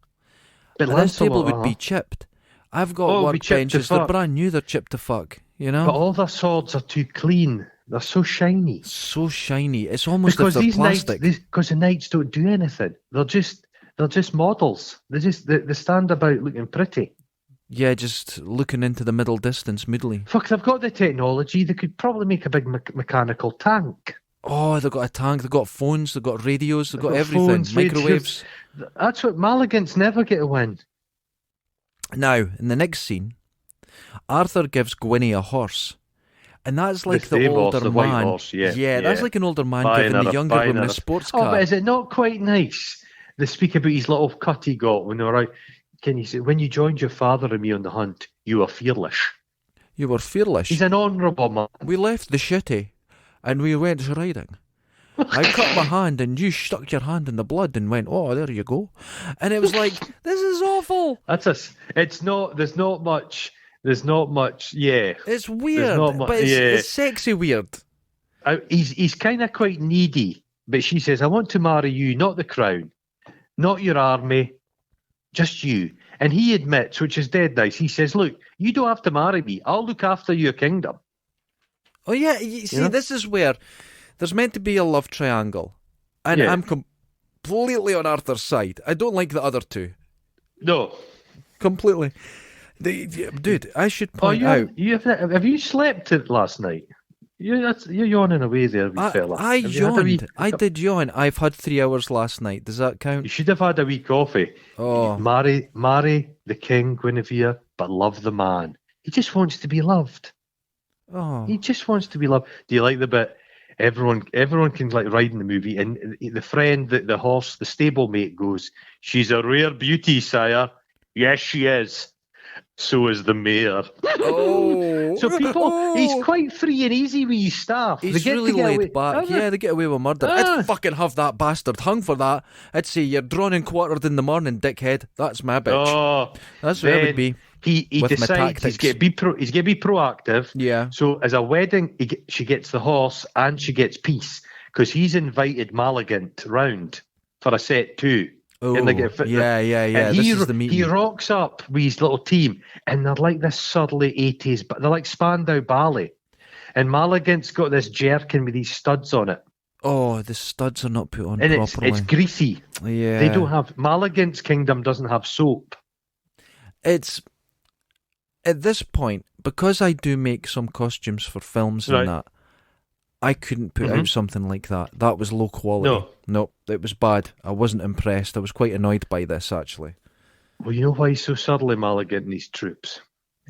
But this table would be chipped. I've got workbenches. They're brand new. They're chipped to fuck. You know. But all their swords are too clean. They're so shiny. So shiny. It's almost like they're plastic. Because the knights don't do anything. They're just models. They stand about looking pretty. Yeah, just looking into the middle distance moodily. Fuck, they've got the technology. They could probably make a big mechanical tank. Oh, they've got a tank. They've got phones. They've got radios. They've got everything. Phones, microwaves. That's what Maligants never get a win. Now, in the next scene, Arthur gives Gwynnie a horse. And that's like the older the white man. horse, yeah. That's like an older man Buying giving the her younger buying woman her a sports Oh, car. but is it not quite nice? They speak about his little cut he got when they were out. Can you say, when you joined your father and me on the hunt, you were fearless. You were fearless. He's an honourable man. We left the shitty and we went riding. I cut my hand and you stuck your hand in the blood and went, oh, there you go. And it was like, this is awful. There's not much, yeah. It's weird, but it's sexy weird. He's kind of quite needy, but she says, I want to marry you, not the crown, not your army, just you. And he admits, which is dead nice, he says, look, you don't have to marry me. I'll look after your kingdom. Oh, yeah, you see, this is where there's meant to be a love triangle. And I'm completely on Arthur's side. I don't like the other two. No. Completely. Dude, I should point out... Have you slept last night? You're yawning away there, wee fella. I yawned. I did yawn. I've had 3 hours last night. Does that count? You should have had a wee coffee. Oh. Marry the king, Guinevere, but love the man. He just wants to be loved. Oh. He just wants to be loved. Do you like the bit? Everyone can like ride in the movie, and the friend, the horse, the stablemate goes, she's a rare beauty, sire. Yes, she is. So is the mayor. Oh. So he's quite free and easy with his staff. He's really laid back. Yeah, they get away with murder. I'd fucking have that bastard hung for that. I'd say, you're drawn and quartered in the morning, dickhead. That's my bitch. Oh, that's what it would be. He decides he's going to be proactive. Yeah. So as a wedding, she gets the horse and she gets peace because he's invited Malagant round for a set too. Oh, yeah. And this is the meeting. He rocks up with his little team, and they're like this surly 80s, but they're like Spandau Ballet. And Malagant's got this jerkin with these studs on it. Oh, the studs are not put on and properly. It's greasy. Yeah. They don't have... Malagant's kingdom doesn't have soap. It's... At this point, because I do make some costumes for films and that, I couldn't put out something like that. That was low quality. No, it was bad. I wasn't impressed. I was quite annoyed by this, actually. Well, you know why he's so surly, Malagant, and his troops?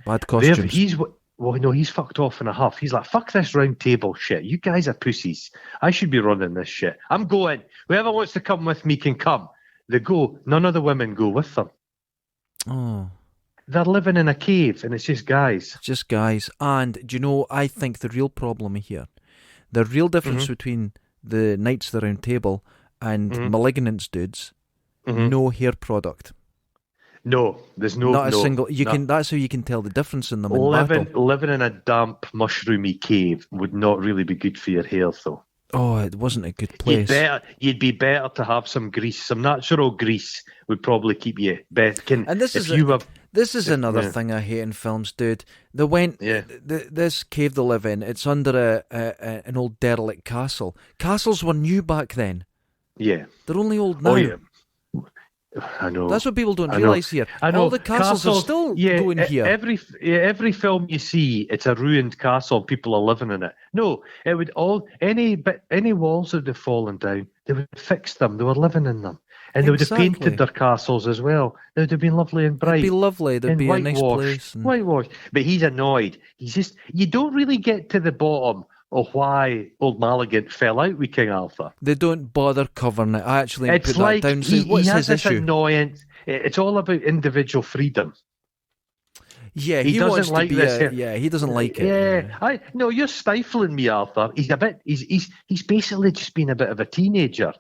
Bad costumes. He's fucked off in a huff. He's like, fuck this round table shit. You guys are pussies. I should be running this shit. I'm going. Whoever wants to come with me can come. They go. None of the women go with them. Oh. They're living in a cave, and it's just guys. Just guys. And, do you know, I think the real problem here, the real difference between the Knights of the Round Table and Malignant's dudes, no hair product. No, there's no... Not a single... That's how you can tell the difference in them in battle. Living in a damp, mushroomy cave would not really be good for your hair, though. Oh, it wasn't a good place. You'd be better to have some grease. Some natural grease would probably keep you better. And this is another thing I hate in films, dude. They went... This cave they live in, it's under an old derelict castle. Castles were new back then. Yeah. They're only old now. Oh, yeah. I know. That's what people don't realise here. I know. All the castles are still going here. Every film you see, it's a ruined castle. People are living in it. No, it would any walls that have fallen down, they would fix them. They were living in them, and they would have painted their castles as well. They would have been lovely and bright. It'd be lovely. There'd be a nice place. Whitewashed. But he's annoyed. You don't really get to the bottom of why old Malagant fell out with King Arthur. They don't bother covering it. I actually put like that down. So what's he has his this issue? Annoyance. It's all about individual freedom. Yeah, he doesn't like this. He doesn't like it. Yeah, no, you're stifling me, Arthur. He's basically just been a bit of a teenager.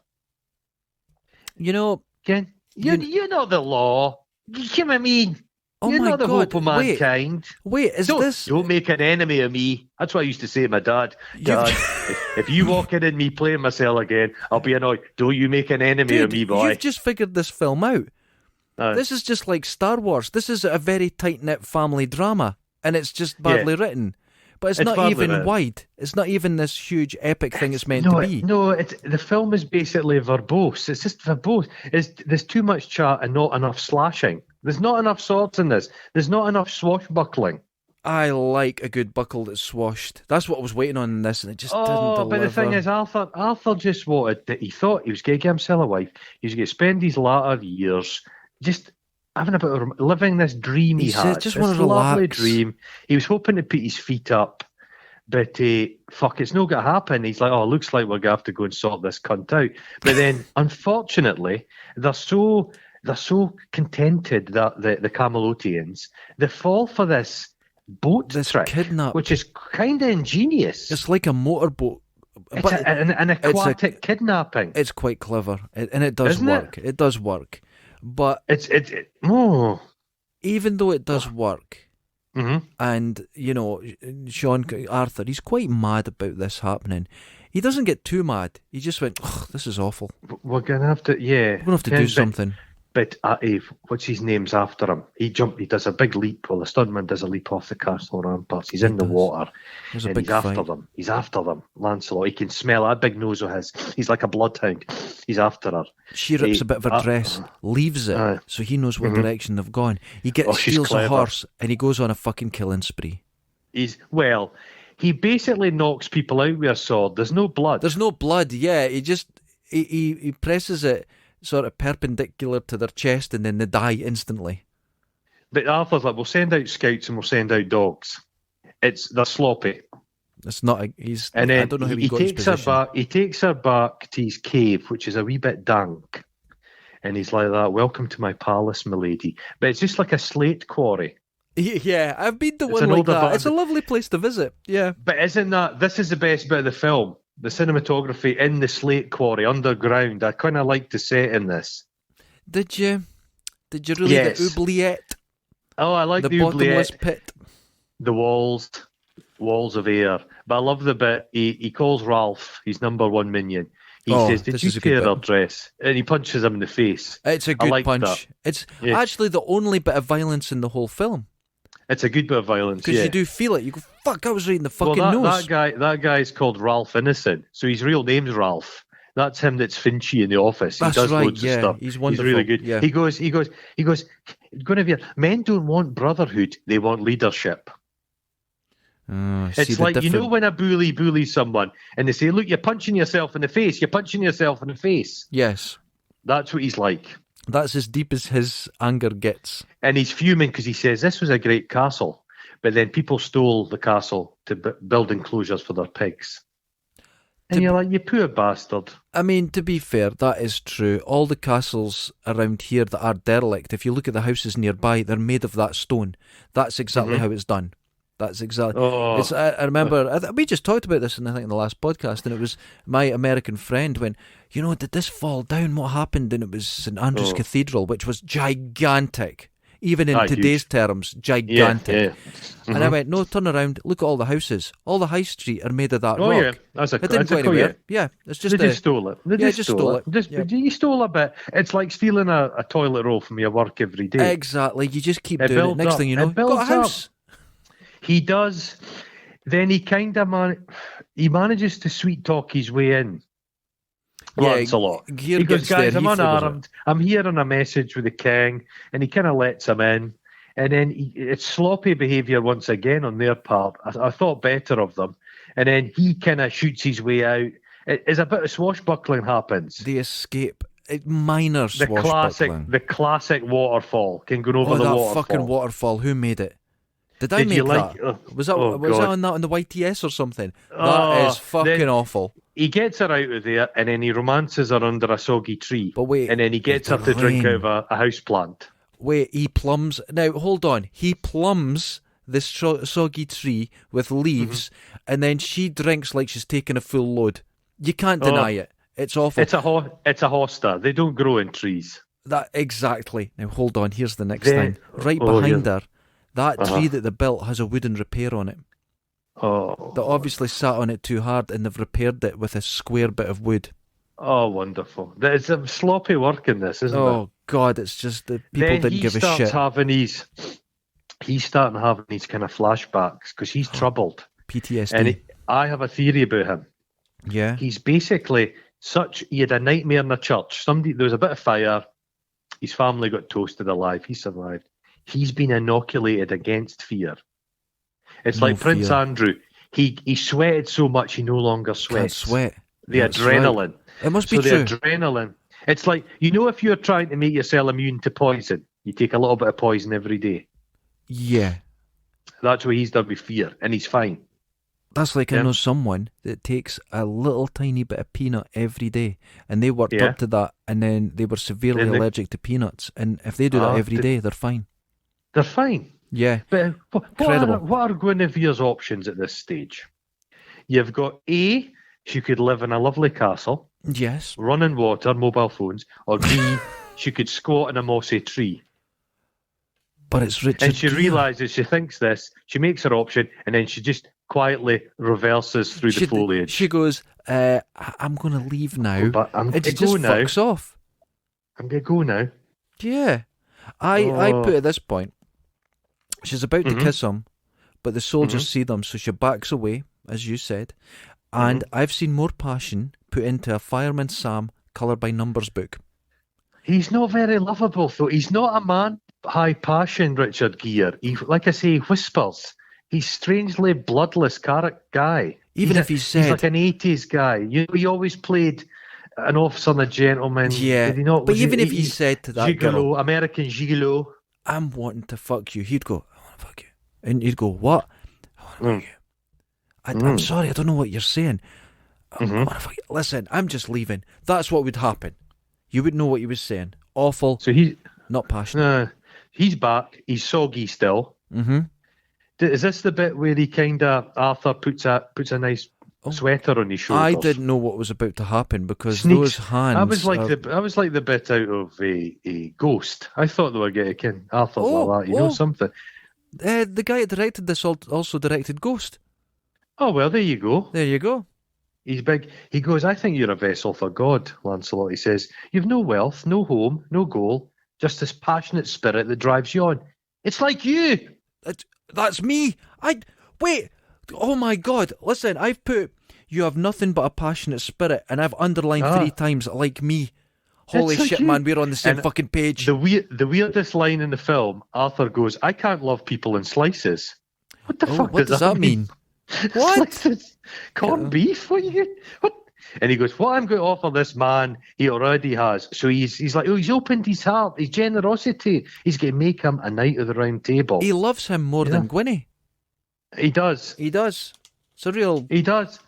You know, Ken, you know the law. You know what I mean? Oh You're my not the God! hope of mankind. Wait, don't make an enemy of me. That's what I used to say to my dad. Dad, if you walk in and me playing myself again, I'll be annoyed. Don't you make an enemy of me, boy. You've just figured this film out. This is just like Star Wars. This is a very tight-knit family drama, and it's just badly written. But it's not even wide. It's not even this huge epic thing it's meant to be. No, the film is basically verbose. It's just verbose. There's too much chat and not enough slashing. There's not enough swords in this. There's not enough swashbuckling. I like a good buckle that's swashed. That's what I was waiting on in this, and it just didn't deliver. But the thing is, Arthur just wanted... He thought he was going to get himself a wife. He was going to spend his latter years just having a bit of living this dream he had. Just this want to lovely relax. dream. He was hoping to put his feet up, but fuck, it's not going to happen. He's like, oh, looks like we're going to have to go and sort this cunt out. But then, unfortunately, they're so contented that the Camelotians, they fall for this boat trick, kidnap, which is kind of ingenious. It's like a motorboat. It's an aquatic kidnapping. It's quite clever, and it does work. It does work, but even though it does work, and Sean Arthur, he's quite mad about this happening. He doesn't get too mad. He just went, "Oh, this is awful. We're gonna have to, we're gonna have to do something." But what's his name's after him? He does a big leap. Well, the stuntman does a leap off the castle ramparts. He's in the water. There's a big fight. He's after them. Lancelot. He can smell that big nose of his. He's like a bloodhound. He's after her. She rips a bit of her dress, leaves it, so he knows what direction they've gone. He steals a horse, and he goes on a fucking killing spree. He basically knocks people out with a sword. There's no blood. Yeah. He presses it sort of perpendicular to their chest, and then they die instantly. But Arthur's like, we'll send out scouts and we'll send out dogs. They're sloppy. It's not. I don't know how he got his position. He takes her back to his cave, which is a wee bit dank, and he's like that. Welcome to my palace, milady. But it's just like a slate quarry. Yeah, I've been to one like that. It's a lovely place to visit. Yeah, but isn't that? This is the best bit of the film. The cinematography in the slate quarry underground. I kind of like to set in this. Did you really? Yes. The oubliette. Oh, I like the bottomless pit. The walls of air. But I love the bit. He calls Ralph his number one minion. He says, "Did you tear her dress?" And he punches him in the face. It's a good punch. That. It's actually the only bit of violence in the whole film. It's a good bit of violence, because you do feel it. You go, "Fuck! I was right in the fucking nose." That guy's called Ralph Innocent, so his real name's Ralph. That's him. That's Finchy in the office. He does loads of stuff. He's wonderful. He's really good. Yeah. He goes. Guinevere, men don't want brotherhood; they want leadership. It's like when a bully bullies someone, and they say, "Look, you're punching yourself in the face. You're punching yourself in the face." Yes, that's what he's like. That's as deep as his anger gets. And he's fuming because he says, this was a great castle. But then people stole the castle to build enclosures for their pigs. And you're like, you poor bastard. I mean, to be fair, that is true. All the castles around here that are derelict, if you look at the houses nearby, they're made of that stone. That's exactly how it's done. That's exactly. I remember we just talked about this in the last podcast, and it was my American friend went, did this fall down? What happened? And it was St Andrew's Cathedral, which was gigantic, even in today's terms, gigantic. Yeah. And I went, no, turn around, look at all the houses. All the high street are made of that rock. Yeah, it didn't go anywhere. Yeah, it's just they just stole it. They just stole it. You stole a bit. It's like stealing a toilet roll from your work every day. Exactly. You just keep doing it. Next thing you know, got a house. He does. Then he he manages to sweet talk his way in. Lancelot. He goes, guys, I'm unarmed. I'm here on a message with the king, and he kind of lets him in. And then it's sloppy behaviour once again on their part. I thought better of them. And then he kind of shoots his way out. As a bit of swashbuckling happens. The escape. Minor swashbuckling. The classic waterfall. Can go over the waterfall. That fucking waterfall. Who made it? Did I make that? Was that on the YTS or something? That is fucking awful. He gets her out of there, and then he romances her under a soggy tree. But wait, and then he gets her to drink out of a house plant. Wait, he plums. Now hold on. He plums this soggy tree with leaves, and then she drinks like she's taking a full load. You can't deny it. It's awful. It's a hosta. They don't grow in trees. That exactly. Now hold on. Here's the next thing. Right behind her. That tree that they built has a wooden repair on it. Oh. They obviously sat on it too hard, and they've repaired it with a square bit of wood. Oh, wonderful. It's a sloppy work in this, isn't it? Oh, God, it's just that people didn't give a shit. He's starting having these kind of flashbacks because he's troubled. PTSD. And I have a theory about him. Yeah. He's basically he had a nightmare in a church. There was a bit of fire. His family got toasted alive. He survived. He's been inoculated against fear. It's like Prince Andrew. He sweated so much he no longer sweats. Can't sweat. The adrenaline. Right. It must be true. The adrenaline. It's like, if you're trying to make yourself immune to poison, You take a little bit of poison every day. Yeah. That's what he's done with fear, and he's fine. That's like I know someone that takes a little tiny bit of peanut every day, and they worked up to that, and then they were severely allergic to peanuts, and if they do that every day, they're fine. They're fine. Yeah. But what are Guinevere's options at this stage? You've got A, she could live in a lovely castle. Yes. Run in water, mobile phones. Or B, she could squat in a mossy tree. But it's Richard And she Gere. realises she thinks this, she makes her option, and then she just quietly reverses through the foliage. She goes, I'm going to leave now. But I'm going to just go now. fucks off. I'm going to go now. Yeah. I put at this point, she's about to kiss him, but the soldiers see them, so she backs away, as you said. And I've seen more passion put into a Fireman Sam colour by numbers book. He's not very lovable, though. He's not a man high passion, Richard Gere. He, like I say, he whispers. He's strangely bloodless guy. Even if he's like an 80s guy. You know, he always played an officer and a gentleman. Yeah, did he not? but even if he said to that girl, American gigolo, I'm wanting to fuck you, he'd go, I want to fuck you. And you'd go, what? I want to fuck you. I'm sorry, I don't know what you're saying. I want to fuck you. Listen, I'm just leaving. That's what would happen. You would know what he was saying. Awful. So he's not passionate. He's back. He's soggy still. Mm-hmm. Is this the bit where he Arthur puts a nice sweater on his shoulders? I didn't know what was about to happen because those hands. I was like the bit out of a Ghost. I thought they were getting Arthur's like that. You know something? The guy that directed this also directed Ghost. Oh well, there you go. There you go. He's big. He goes, I think you're a vessel for God, Lancelot. He says, you've no wealth, no home, no goal, just this passionate spirit that drives you on. It's like you. That's me. Wait. Oh my God. Listen, I've put, you have nothing but a passionate spirit, and I've underlined 3 times, like me. Holy shit, man, we're on the same fucking page. The weirdest line in the film, Arthur goes, I can't love people in slices. What the fuck does that mean? What? Corned beef? What? And he goes, what I'm going to offer this man, he already has. So he's like, he's opened his heart, his generosity. He's going to make him a knight of the round table. He loves him more than Gwynny. He does. It's a real... He does.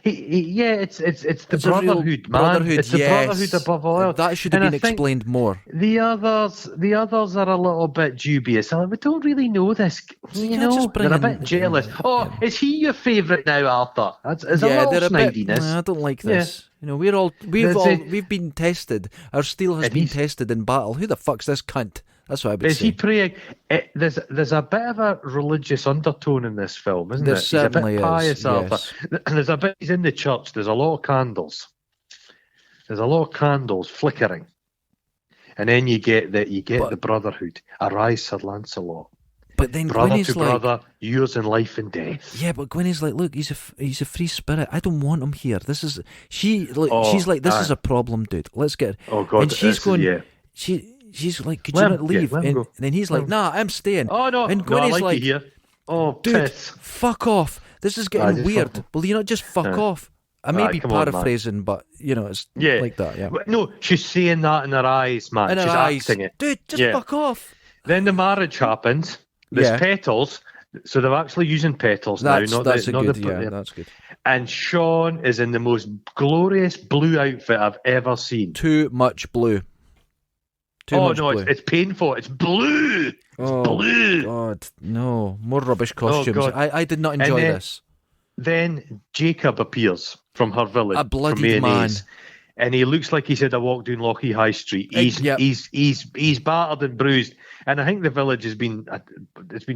It's the brotherhood, man. Brotherhood, it's the brotherhood above all. That should have been explained more. The others are a little bit dubious. We don't really know this. You know, they're a bit jealous. Oh, is he your favourite now, Arthur? Is a little snidiness. I don't like this. You know, we've been tested. Our steel has been tested in battle. Who the fuck's this cunt? That's what I would say. Is he praying? There's a bit of a religious undertone in this film, isn't there? He's a bit pious, Arthur. And there's a bit. He's in the church. There's a lot of candles. There's a lot of candles flickering, and then you get the brotherhood. Arise, Sir Lancelot. But then brother Gwynny's to brother, yours in life and death. Yeah, but Gwynny's like, look, he's a free spirit. I don't want him here. She's like, this is a problem, dude. Let's get. Oh God, and she's going. She's like, could you not leave? And then he's like, nah, I'm staying. Oh, no. And Gwynny's like here. Oh, dude, piss. fuck off. This is getting weird. Will you not just fuck off? I may be paraphrasing, but, you know, it's like that, yeah. No, she's saying that in her eyes, man. She's acting it. Dude, just fuck off. Then the marriage happens. There's petals. So they're actually using petals now. That's good. And Sean is in the most glorious blue outfit I've ever seen. Too much blue. It's painful. It's blue. It's blue. God, no. More rubbish costumes. I did not enjoy this. Then Jacob appears from her village. A bloody man. And he looks like he said a walk down Lockheed High Street. He's battered and bruised. And I think the village has been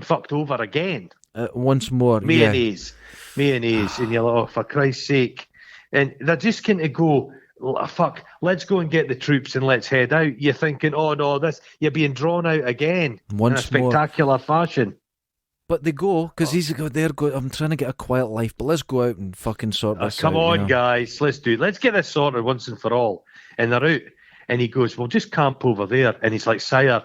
fucked over again. Once more. Mayonnaise. And you're like, oh, for Christ's sake. And they're just going to go, fuck, let's go and get the troops and let's head out. You're thinking, oh no, you're being drawn out again in a spectacular fashion. But they go, because I'm trying to get a quiet life, but let's go out and fucking sort this out. Come on, guys, let's do it. Let's get this sorted once and for all. And they're out. And he goes, well, just camp over there. And he's like, sire,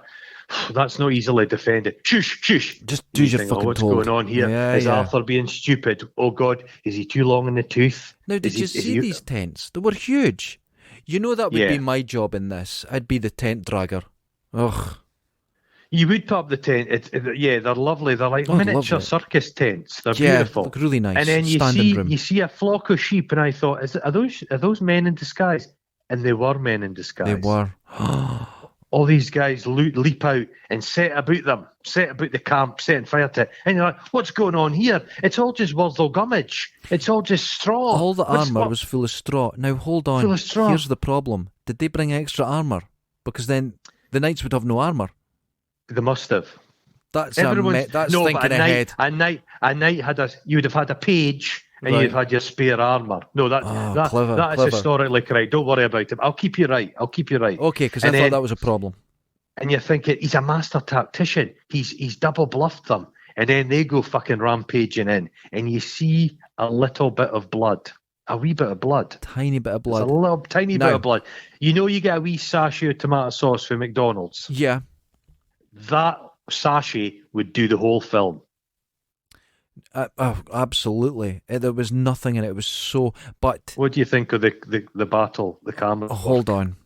that's not easily defended. Shush. Just do your fucking what's told. going on here? Is Arthur being stupid? Oh, God, is he too long in the tooth? Now, did you see these tents? They were huge. You know that would be my job in this. I'd be the tent dragger. Ugh. You would put up the tent. Yeah, they're lovely. They're like miniature lovely. circus tents. They're Yeah, beautiful. look really nice. And then Standing room. you see a flock of sheep, and I thought, are those men in disguise? And they were men in disguise. They were. All these guys leap out and set about the camp, setting fire to it. And you're like, what's going on here? It's all just Wurzel gummidge. It's all just straw. All the armour was full of straw. Now, hold on. Full of straw. Here's the problem. Did they bring extra armour? Because then the knights would have no armour. They must have. That's thinking ahead. A knight you would have had a page and Right. you'd have had your spare armour. No, clever, that is clever. historically correct. Don't worry about it. I'll keep you right. Okay, because I thought that was a problem. And you're thinking, he's a master tactician. He's double bluffed them. And then they go fucking rampaging in. And you see a little bit of blood. A wee bit of blood. Tiny bit of blood. There's a little tiny bit of blood. You know you get a wee sachet of tomato sauce from McDonald's? Yeah. That sachet would do the whole film. Absolutely. There was nothing in it. It was so... But... What do you think of the battle, the camera? Hold on.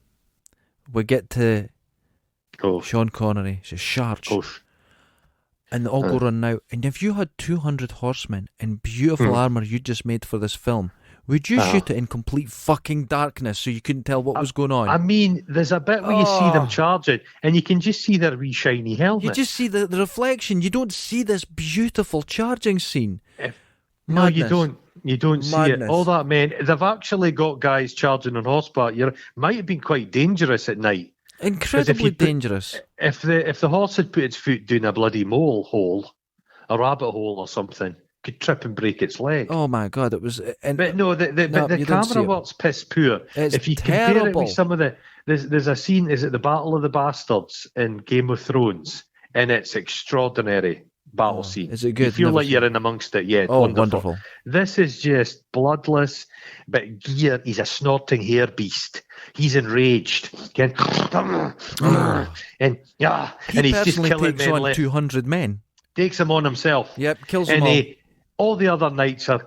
We get to Oh. Sean Connery. It's a charge. Oh. And they all go running out. And if you had 200 horsemen in beautiful armour you just made for this film, would you shoot it in complete fucking darkness so you couldn't tell what was going on? I mean, there's a bit where you see them charging, and you can just see their wee shiny helmet. You just see the reflection. You don't see this beautiful charging scene. No, you don't. You don't see it. Madness. All that, man. They've actually got guys charging on horseback. Might have been quite dangerous at night. Incredibly dangerous. If the horse had put its foot down a bloody mole hole, a rabbit hole or something, could trip and break its leg. Oh my God, it was... But no, the camera work's piss poor. It's if you terrible. compare it with some of the... There's a scene, is it the Battle of the Bastards in Game of Thrones? And it's extraordinary battle scene. Is it good? You feel Never like seen you're in amongst it. Yeah, Oh, wonderful. This is just bloodless, but Gear, he's a snorting hair beast. He's enraged. And he's just killing takes men. on 200 men. Takes them on himself. Yep, kills them all. All the other knights are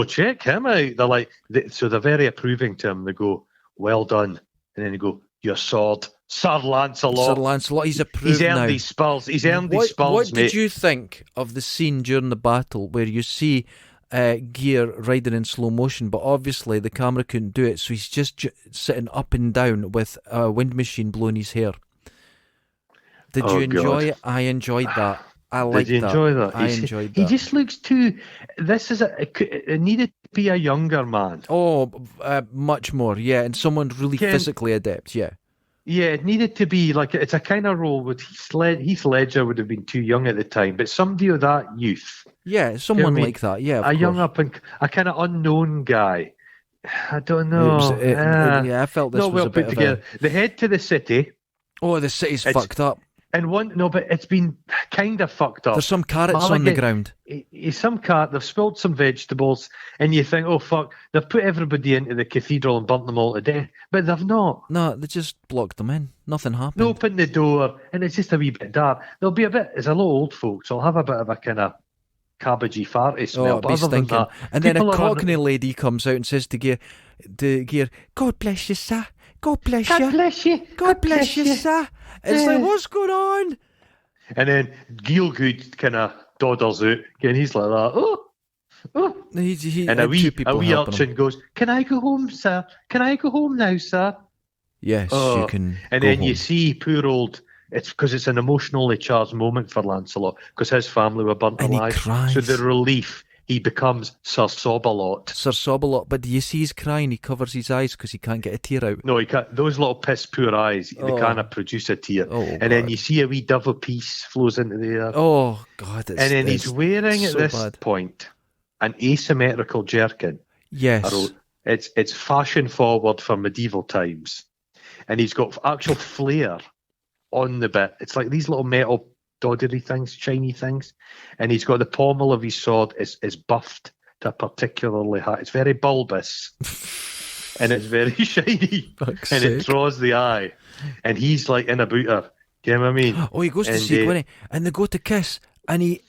check him out. They're like, so they're very approving to him. They go, well done, and then they go, your sword, Sir Lancelot. Sir Lancelot, he's approved He's earned now. these spells. He's earned these spells, What mate. did you think of the scene during the battle where you see Gear riding in slow motion, but obviously the camera couldn't do it, so he's just sitting up and down with a wind machine blowing his hair? Did you enjoy it? I enjoyed that. I liked that. Did you enjoy that? I enjoyed that. He just looks too... It needed to be a younger man. Oh, much more, yeah, and someone really physically adept, yeah. Yeah, it needed to be like... It's a kind of role with Heath Ledger would have been too young at the time, but somebody of that youth. Yeah, someone like that, yeah, of course. young a kind of unknown guy. I don't know. Yeah, I felt this not was well a bit put together. of a... They head to the city. Oh, the city's fucked up. And but it's been kind of fucked up. There's some carrots on the ground. They've spilled some vegetables, and you think, oh fuck, they've put everybody into the cathedral and burnt them all to death. But they've not. No, they just blocked them in. Nothing happened. They open the door, and it's just a wee bit dark. There'll be it's a lot of old folks. I'll have a bit of a kind of cabbagey, farty smell. I'd be stinking. And then a Cockney lady comes out and says to Gear, God bless you, sir. God bless you. God bless you. God bless you, sir. It's like, what's going on? And then Gielgud kind of dawdles out, and he's like that. Oh. And a wee urchin goes, can I go home, sir? Can I go home now, sir? Yes, you can. And then you see poor old... It's because it's an emotionally charged moment for Lancelot, because his family were burnt alive. He cries. So the relief, he becomes Sir Sobalot. Sir Sobalot, but do you see he's crying? He covers his eyes because he can't get a tear out. No, he can't. Those little piss poor eyes, they can't produce a tear. Then you see a wee dove of peace flows into the air. Oh, God. And then he's wearing, at this point, an asymmetrical jerkin. Yes. It's fashion forward for medieval times. And he's got actual flair on the bit. It's like these little metal doddery things, shiny things. And he's got the pommel of his sword is buffed to a particularly high. It's very bulbous. And it's very shiny. And it draws the eye. And he's like in a booter. Do you know what I mean? Oh, he goes to see Gwenny, and they go to kiss, and he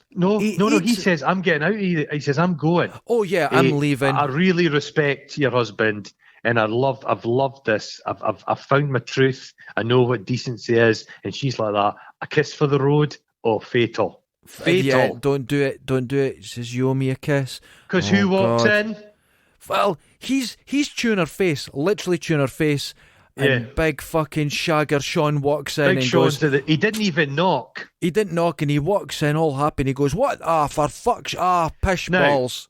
says, I'm getting out of here. He says, I'm going. Oh, yeah, I'm leaving. I really respect your husband. and I've loved this. I've found my truth. I know what decency is. And she's like that. A kiss for the road. Oh, fatal. Fatal. Yeah, don't do it. She says, you owe me a kiss. Because who walks in? Well, he's chewing her face, literally chewing her face. And big fucking shagger Sean walks in and goes... He didn't even knock. He didn't knock, and he walks in all happy and he goes, what? For fuck's... pish balls.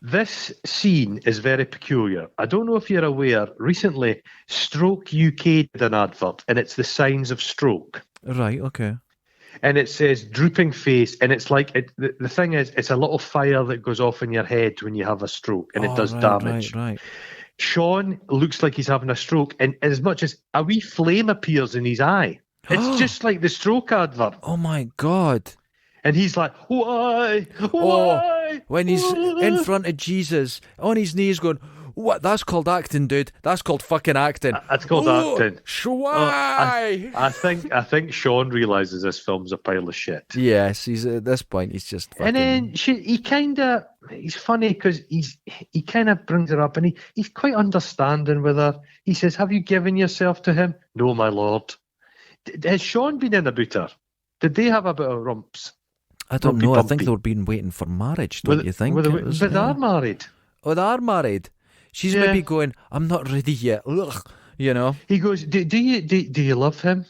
This scene is very peculiar. I don't know if you're aware, recently Stroke UK did an advert, and it's the signs of stroke. Right, okay. And it says drooping face, and it's like, the thing is, it's a little fire that goes off in your head when you have a stroke, and it does damage. Right. Sean looks like he's having a stroke, and as much as a wee flame appears in his eye, it's just like the stroke advert. Oh my God. And he's like, why? When he's in front of Jesus, on his knees going, what? That's called acting, dude. That's called fucking acting. That's called acting. Why? I think Sean realises this film's a pile of shit. Yes, he's at this point, he's just fucking... And then he's funny because he kind of brings her up, and he's quite understanding with her. He says, have you given yourself to him? No, my lord. Has Sean been in about her? Did they have a bit of rumps? I don't know. I think they've been waiting for marriage, don't you think? But they are married. Oh, they are married. She's maybe going, I'm not ready yet. Ugh, you know. He goes, do you love him?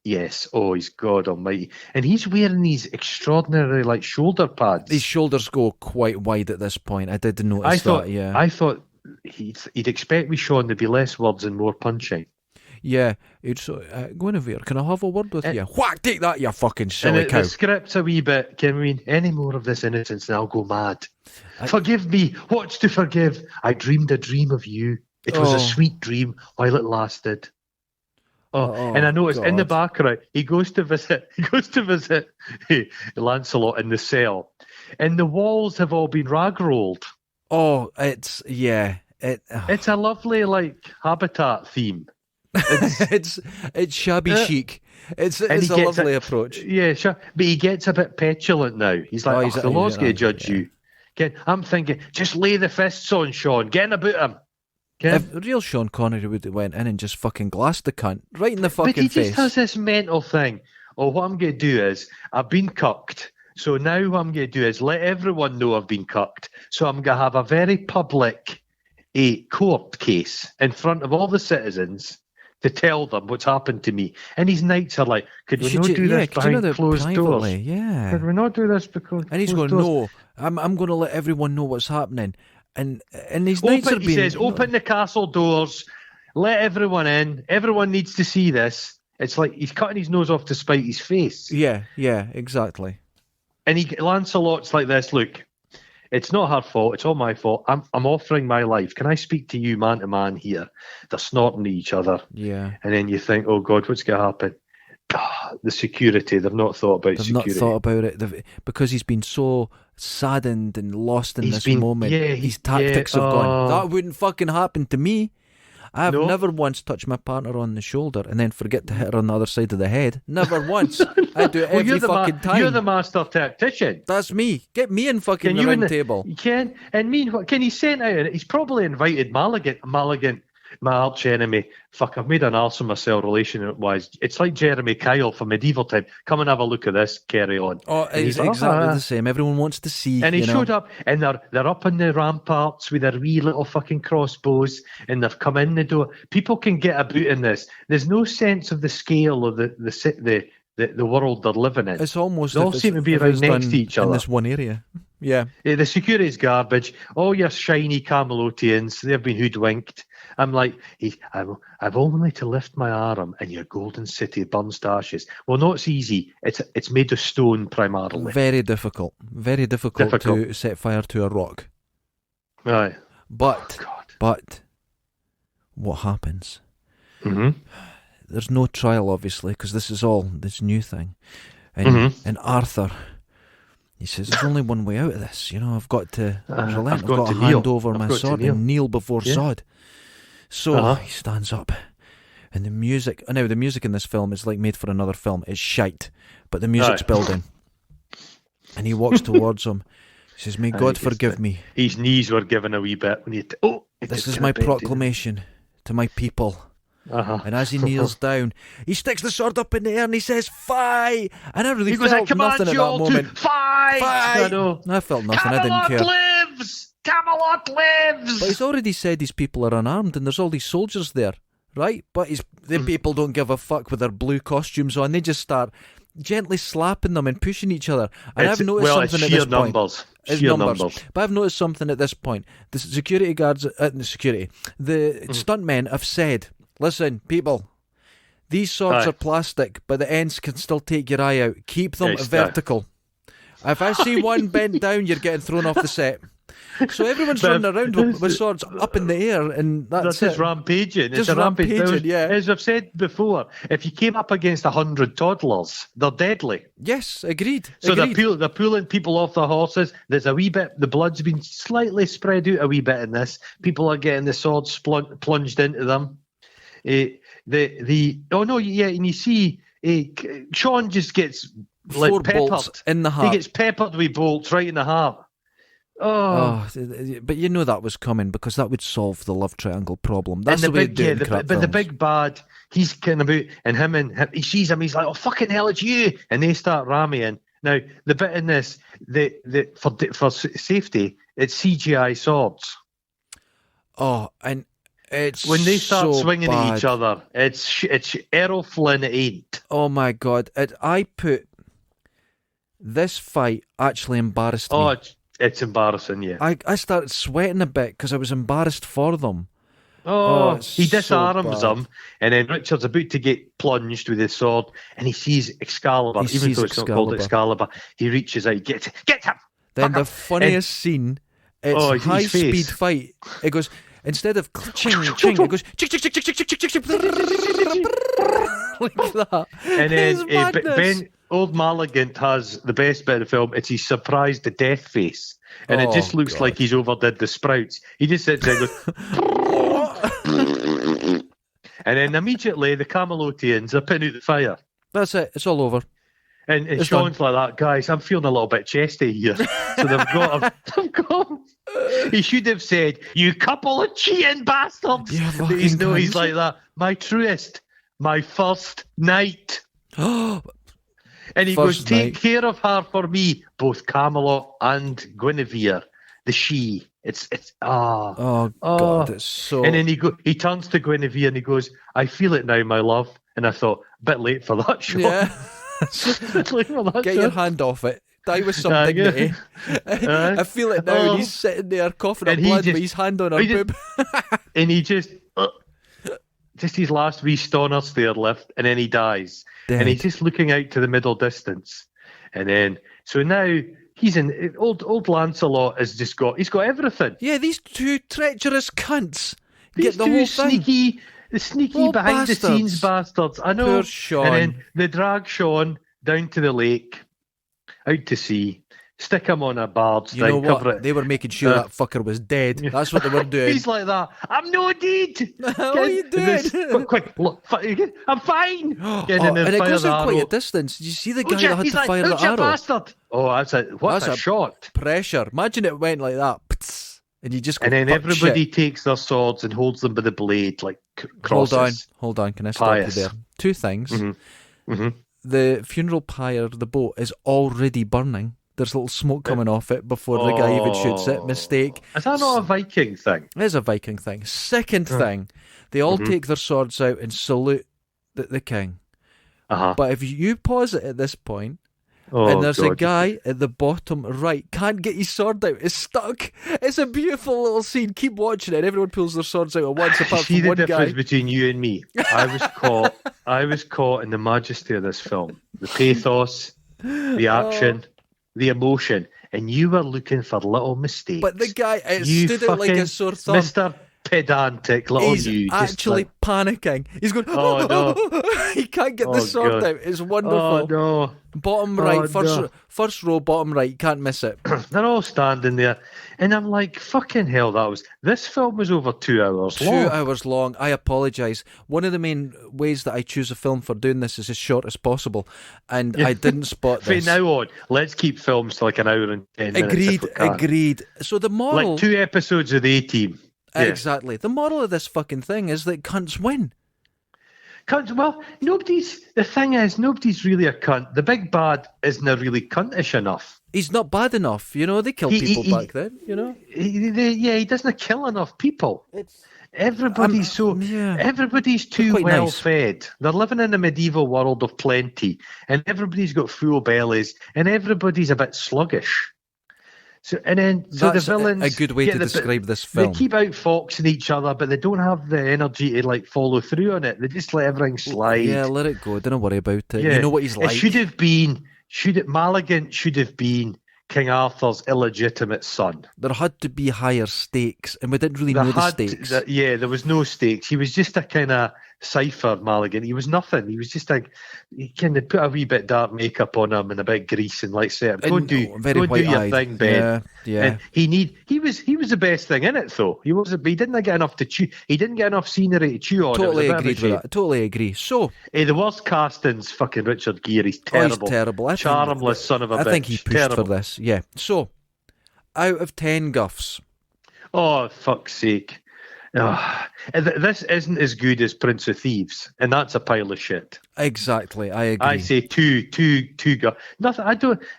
Yes. Oh, he's God Almighty. And he's wearing these extraordinary like shoulder pads. His shoulders go quite wide at this point. I did notice that. Yeah. I thought he'd expect me Sean to be less words and more punching. Yeah, it's Guinevere, can I have a word with you? Whack, take that, you fucking silly cow. The script's a wee bit, can we, any more of this innocence and I'll go mad. Forgive me, what's to forgive? I dreamed a dream of you. It was a sweet dream while it lasted. And I noticed in the background, he goes to visit Lancelot in the cell. And the walls have all been rag rolled. Oh, it's a lovely like habitat theme. It's shabby chic. It's a lovely approach. Yeah, sure. But he gets a bit petulant now. He's like, the law's going to judge you. I'm thinking, just lay the fists on Sean. Get about him. If real Sean Connery would have went in and just fucking glassed the cunt right in the fucking face. But he just has this mental thing. Oh, what I'm going to do is, I've been cucked. So now what I'm going to do is let everyone know I've been cucked. So I'm going to have a very public court case in front of all the citizens to tell them what's happened to me. And his knights are like, could we not do this behind closed doors? Yeah. Could we not do this because And he's going, no, I'm going to let everyone know what's happening. And his knights are being... He says, open the castle doors, let everyone in. Everyone needs to see this. It's like he's cutting his nose off to spite his face. Yeah, exactly. And Lancelot's like this, look, it's not her fault. It's all my fault. I'm offering my life. Can I speak to you man to man here? They're snorting at each other. Yeah. And then you think, oh God, what's going to happen? The security. They've not thought about security. They've not thought about it. Because he's been so saddened and lost in this moment. Yeah, his tactics have gone, that wouldn't fucking happen to me. I've never once touched my partner on the shoulder and then forget to hit her on the other side of the head. Never once. I do it every fucking time. You're the master tactician. That's me. Get me in fucking the ring table. You can. And meanwhile, can he send out? He's probably invited Mulligan, my arch enemy. Fuck, I've made an arse of myself relationship-wise. It's like Jeremy Kyle from medieval time. Come and have a look at this. Carry on. Oh, it's exactly the same. Everyone wants to see. And he showed up, and they're up on the ramparts with their wee little fucking crossbows, and they've come in the door. People can get about in this. There's no sense of the scale of the world they're living in. It's almost they all seem to be right next to each other in this one area. Yeah. The security's garbage. All your shiny Camelotians, they've been hoodwinked. I'm like, I've only to lift my arm and your golden city burns to ashes. Well, no, it's easy. It's made of stone primarily. Very difficult. Very difficult to set fire to a rock. Right. But what happens? Mm-hmm. There's no trial, obviously, because this is all this new thing. And Arthur, he says, there's only one way out of this. You know, I've got to relent. I've got to hand over my sword and kneel before Zod. So he stands up. And the music... Now, the music in this film is like made for another film. It's shite. But the music's building. And he walks towards him. He says, "May God forgive me. His knees were given a wee bit. When This is my proclamation to my people." And as he kneels down, he sticks the sword up in the air and he says, "Fight!" And I really felt nothing at that moment. Fight! I felt nothing. I didn't care. Camelot lives! But he's already said these people are unarmed and there's all these soldiers there, right? But the people don't give a fuck with their blue costumes on. They just start gently slapping them and pushing each other. And I've noticed something at this point. It's numbers. But I've noticed something at this point. The security guards, the stuntmen have said, "Listen, people, these swords are plastic, but the ends can still take your eye out. Keep them vertical. If I see one bent down, you're getting thrown off the set." So everyone's running around with swords up in the air, and that's just rampaging. It's a rampage. Yeah. As I've said before, if you came up against 100 toddlers, they're deadly. Yes, agreed. So they're pulling people off their horses. There's a wee bit. The blood's been slightly spread out a wee bit in this. People are getting the swords plunged into them. And you see, Sean just gets 4 peppered bolts in the heart. He gets peppered with bolts right in the heart. But you know that was coming because that would solve the love triangle problem. That's the way of doing crap But the films. big bad, he's kind of out, and him, he sees him. He's like, "Oh fucking hell, it's you!" And they start ramming. Now the bit in this, for safety, it's CGI swords. Oh, and it's when they start so swinging bad. at each other, it's Errol Flynn ain't. Oh my god! This fight actually embarrassed me. Oh, it's embarrassing, yeah. I started sweating a bit because I was embarrassed for them. He disarms him, and then Richard's about to get plunged with his sword, and he sees Excalibur. Even though it's not called Excalibur, he reaches out, get him. Then the funniest scene, it's high-speed fight. It goes, instead of ching, ching, it goes chick, chick, chick, chick, chick, chick, chick, chick, like that. And then Old Malagant has the best bit of the film. It's his surprised death face. And it just looks like he's overdid the sprouts. He just sits there and goes... and then immediately the Camelotians are putting out the fire. That's it. It's all over. And Sean's like that, "Guys, I'm feeling a little bit chesty here." So they've got he should have said, "You couple of cheating bastards." Yeah, he's like that. "My truest, my first night." And he goes, "Take care of her for me, both Camelot and Guinevere, the she." It's God, it's so. And then he turns to Guinevere and he goes, "I feel it now, my love." And I thought, a bit late for that, Sean. Yeah. Get your hand off it. Die with some dignity. I feel it now, and he's sitting there coughing up blood with his hand on her boob. And he just his last wee stoner stair lift, and then he dies. Dead. And he's just looking out to the middle distance. And then, so now he's in, old Lancelot has just he's got everything. Yeah, these two treacherous cunts These get the whole thing. Sneaky behind the scenes bastards. I know. Poor Sean. And then they drag Sean down to the lake, out to sea, stick him on a barge. You know what? They were making sure that fucker was dead. That's what they were doing. He's like that. "I'm no dead." What are you doing? Quick, look, I'm fine. And it goes in quite a distance. Did you see the guy that had to fire the arrow? Bastard. Oh, that's a shot. Pressure. Imagine it went like that. And you just go, and then everybody takes their swords and holds them by the blade like crosses. Hold on. Can I stop you there? 2 things. Mm-hmm. Mm-hmm. The funeral pyre, the boat, is already burning. There's a little smoke coming off it before the guy even shoots it. Mistake. Is that not a Viking thing? It is a Viking thing. Second thing, they all take their swords out and salute the king. But if you pause it at this point, and there's a guy at the bottom right, can't get his sword out, is stuck. It's a beautiful little scene. Keep watching it. Everyone pulls their swords out at once, apart from one guy. See the difference between you and me? I was caught in the majesty of this film. The pathos, the action, the emotion. And you were looking for little mistakes. But the guy, stood out like a sore thumb. Mr. pedantic little He's you. actually panicking. He's going, oh no, he can't get the oh sword god, out. It's wonderful. oh no. Bottom Oh, right, no. first row, bottom right. You can't miss it. They're all standing there, and I'm like, fucking hell, this film was over 2 hours long. 2 hours long. I apologise. One of the main ways that I choose a film for doing this is as short as possible, and I didn't spot this. From now on, let's keep films to like an hour and 10 minutes. Agreed. So the moral, like 2 episodes of the A-Team. Yeah. Exactly. The moral of this fucking thing is that cunts win. Well, the thing is, nobody's really a cunt. The big bad isn't really cuntish enough. He's not bad enough, they killed people back then, He doesn't kill enough people. Everybody's too well nice. fed. They're living in a medieval world of plenty, and everybody's got full bellies, and everybody's a bit sluggish. The villains, a good way to describe this film. They keep outfoxing each other, but they don't have the energy to like follow through on it. They just let everything slide. Yeah, let it go. Don't worry about it. Yeah. You know what he's like. Maligan should have been King Arthur's illegitimate son. There had to be higher stakes, and we didn't really know the stakes. There was no stakes. He was just a kind of cipher, Maligan. He was nothing. He was just he kind of put a wee bit dark makeup on him and a bit of grease and like say, go and do your thing, Ben. Yeah. And he was the best thing in it though. He didn't get enough to chew. He didn't get enough scenery to chew on. Totally agreed with that. Totally agree. So the worst casting's fucking Richard Gere. He's terrible. He's terrible. Charmless son of a bitch. I think he pushed for this. Yeah. So out of 10 Guffs. Oh, fuck's sake. Oh, this isn't as good as Prince of Thieves, and that's a pile of shit. Exactly, I agree. I say two.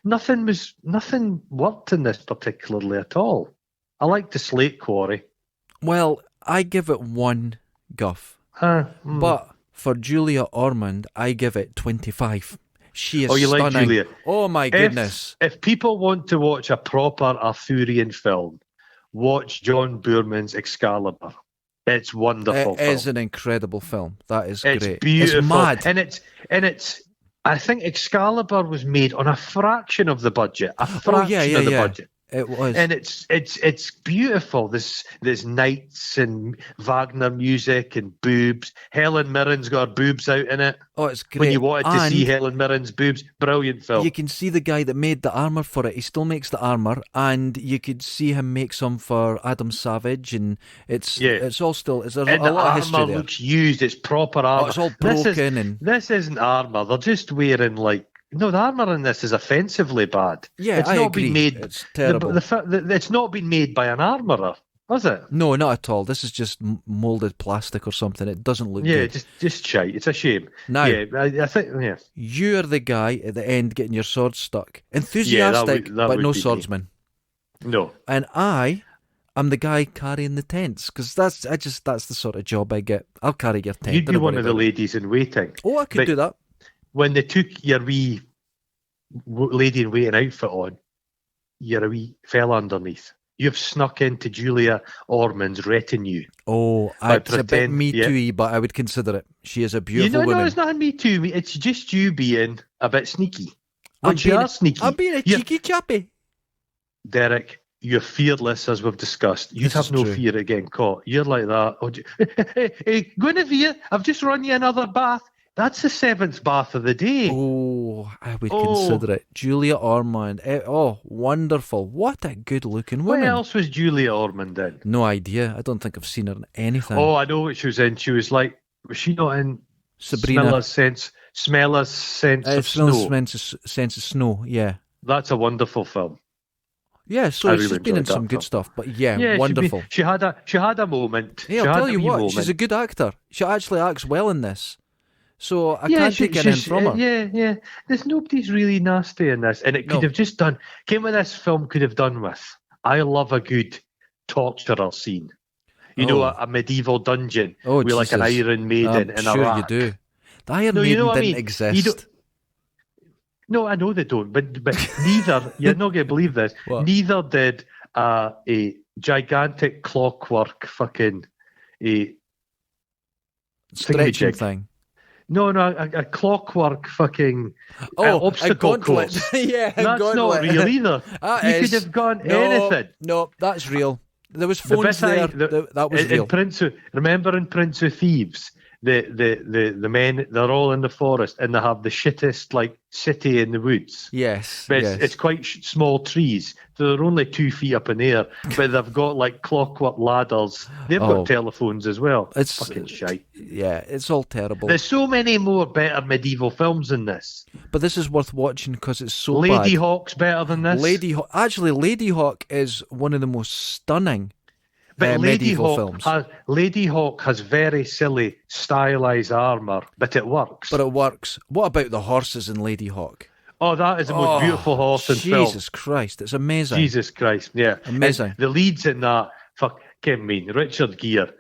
Nothing worked in this particularly at all. I like the Slate Quarry. Well, I give it 1 Guff, but for Julia Ormond, I give it 25. She is stunning. Like Julia? Oh my goodness! If people want to watch a proper Arthurian film, watch John Boorman's Excalibur. It's wonderful. It is an incredible film. That is great. It's beautiful. It's mad. And it's. I think Excalibur was made on a fraction of the budget. A fraction of the budget. It was, and it's beautiful. There's knights and Wagner music and boobs. Helen Mirren's got her boobs out in it. Oh, it's great. When you wanted to see Helen Mirren's boobs, brilliant film. You can see the guy that made the armor for it. He still makes the armor, and you could see him make some for Adam Savage, and it's all still. There's a lot of history there. The armor looks used. It's proper armor. Oh, it's all broken, this isn't armor. They're just wearing like. No, the armour in this is offensively bad. Yeah, it's not agree. Been made. It's terrible. It's not been made by an armourer, has it? No, not at all. This is just moulded plastic or something. It doesn't look good. Yeah, just shite. It's a shame. Now, I think. Yeah, you're the guy at the end getting your sword stuck. Enthusiastic, but no swordsman. Me. No. And I'm the guy carrying the tents because that's the sort of job I get. I'll carry your tent. You'd be one of the ladies in waiting. Oh, I could do that. When they took your wee lady in waiting outfit on, you're a wee fella underneath. You've snuck into Julia Ormond's retinue. Oh, it's a bit Me Too-y, but I would consider it. She is a beautiful woman. No, it's not Me Too. It's just you being a bit sneaky. Sneaky. I'm being a cheeky chappy. Derek, you're fearless, as we've discussed. You have no fear of getting caught. You're like that. Hey, Guinevere, I've just run you another bath. That's the 7th bath of the day. Oh, I would consider it. Julia Ormond. Wonderful. What a good-looking woman. What else was Julia Ormond in? No idea. I don't think I've seen her in anything. Oh, I know what she was in. She was like, was she not in Sabrina? Smeller's Sense of Snow. Sense of Snow, yeah. That's a wonderful film. Yeah, so she's been in some good stuff, but yeah, wonderful. She had a moment. Yeah, I'll tell you what, she's a good actor. She actually acts well in this. So I can't take it in from her. Yeah. Nobody's really nasty in this. And it could have just done, came with this film could have done with, I love a good torturer scene. You know, a medieval dungeon with like an Iron Maiden in a rack. Sure you do. The Iron Maiden didn't exist. No, I know they don't, but neither, you're not going to believe this, neither did a gigantic clockwork fucking stretching thing. No, a clockwork fucking obstacle course. Yeah, that's not real either. You could have gone anything. No, that's real. There was phones there. That was real. Remember in Prince of Thieves, the men, they're all in the forest and they have the shittest like city in the woods. Yes, but yes. It's quite small trees, so they're only 2 feet up in the air, but they've got like clockwork ladders. They've got telephones as well. It's fucking shite. Yeah, it's all terrible. There's so many more better medieval films than this. But this is worth watching because it's so Lady bad. Hawk's better than this. Actually, Lady Hawk is one of the most stunning medieval films. Lady Hawk has very silly, stylized armour, but it works. What about the horses in Lady Hawk? Oh, that is the most beautiful horse in film. Jesus Christ, it's amazing. Jesus Christ, yeah. Amazing. And the leads in that, Richard Gere.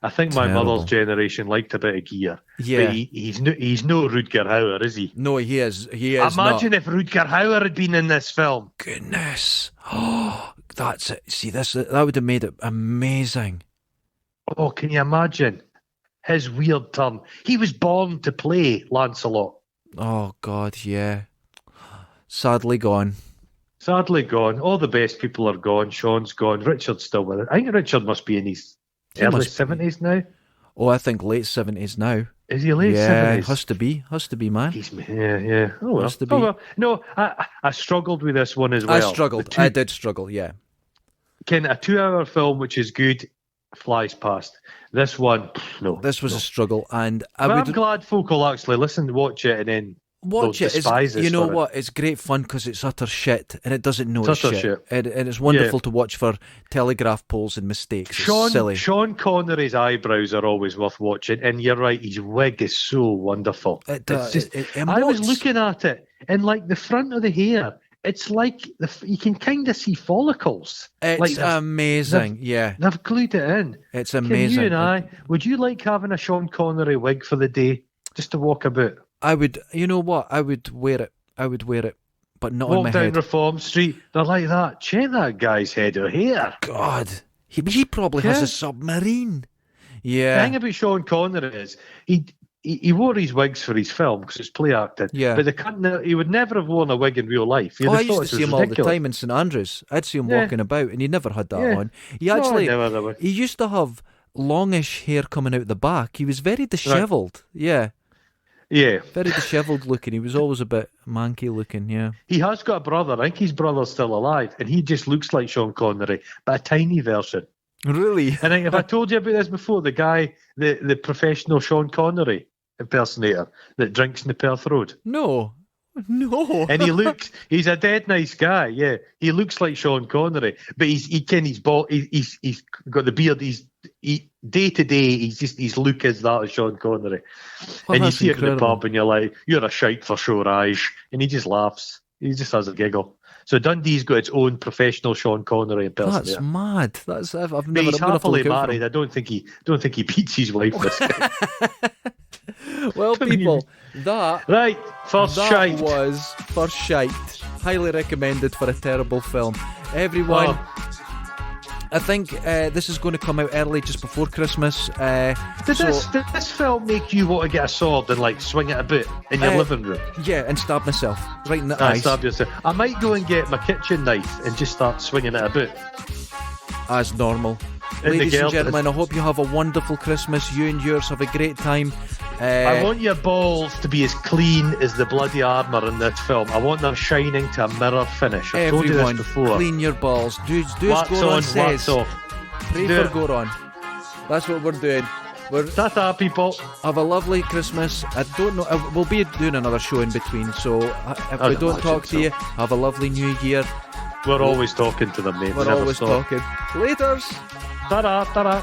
I think my mother's generation liked a bit of Gere. Yeah. But he's no Rutger Hauer, is he? No, he is. Imagine if Rutger Hauer had been in this film. Goodness. Oh, that's it. See, that would have made it amazing. Oh, can you imagine? His weird turn. He was born to play Lancelot. Oh, God, yeah. Sadly gone. All the best people are gone. Sean's gone. Richard's still with it. I think Richard must be in his early 70s now. Oh, I think late 70s now. Is he late 70s? Yeah, has to be, man. Yeah. Oh, well. Has to be. Oh, well. No, I struggled with this one as well. I did struggle, yeah. Ken, a 2-hour film, which is good, flies past. This one, no. This was a struggle, and I'm glad folk will actually watch it, and then watch it. You know what? It's great fun because it's utter shit, and it doesn't know it's shit. And it's wonderful to watch for telegraph poles and mistakes. It's silly. Sean Connery's eyebrows are always worth watching, and you're right, his wig is so wonderful. I was looking at it, and like the front of the hair, it's like you can kind of see follicles. It's amazing, yeah. They've glued it in. It's amazing. You and I, would you like having a Sean Connery wig for the day, just to walk about? I would. You know what? I would wear it, but not on my head. Walk down Reform Street, they're like that. Check that guy's head of hair. God, he probably has a submarine. Yeah. The thing about Sean Connery is he wore his wigs for his film because it's play acting. Yeah. But he would never have worn a wig in real life. I used to see him all the time in St Andrews. I'd see him walking about, and he never had that on. He used to have longish hair coming out the back. He was very dishevelled. Right. Yeah. Yeah. Very dishevelled looking. He was always a bit manky looking, yeah. He has got a brother. I think his brother's still alive, and he just looks like Sean Connery, but a tiny version. Really? And have I told you about this before? The guy, the professional Sean Connery impersonator that drinks in the Perth Road? No. And he's a dead nice guy, yeah. He looks like Sean Connery, but he's got the beard, day to day, his look is that of Sean Connery. And you see it in the pub and you're like, you're a shite for sure, Raj. And he just laughs. He just has a giggle. So Dundee's got its own professional Sean Connery impersonator. That's mad. I've never. But he's happily married. I don't think he beats his wife. Well, people, first shite was first shite. Highly recommended for a terrible film. Everyone. I think this is going to come out early, just before Christmas. Did this film make you want to get a sword and swing it a bit in your living room? Yeah, and stab myself right in the eyes. Stab yourself. I might go and get my kitchen knife and just start swinging it a bit. As normal. Ladies and gentlemen, I hope you have a wonderful Christmas. You and yours have a great time. I want your balls to be as clean as the bloody armour in this film. I want them shining to a mirror finish. I've told you this before. Clean your balls. Do as Goron says. Pray for Goron. That's what we're doing. Ta-ta, people. Have a lovely Christmas. I don't know. We'll be doing another show in between, so if we don't talk to you, have a lovely New Year. We're always talking to them, mate. We're always talking. Laters. Ta-da, ta-da.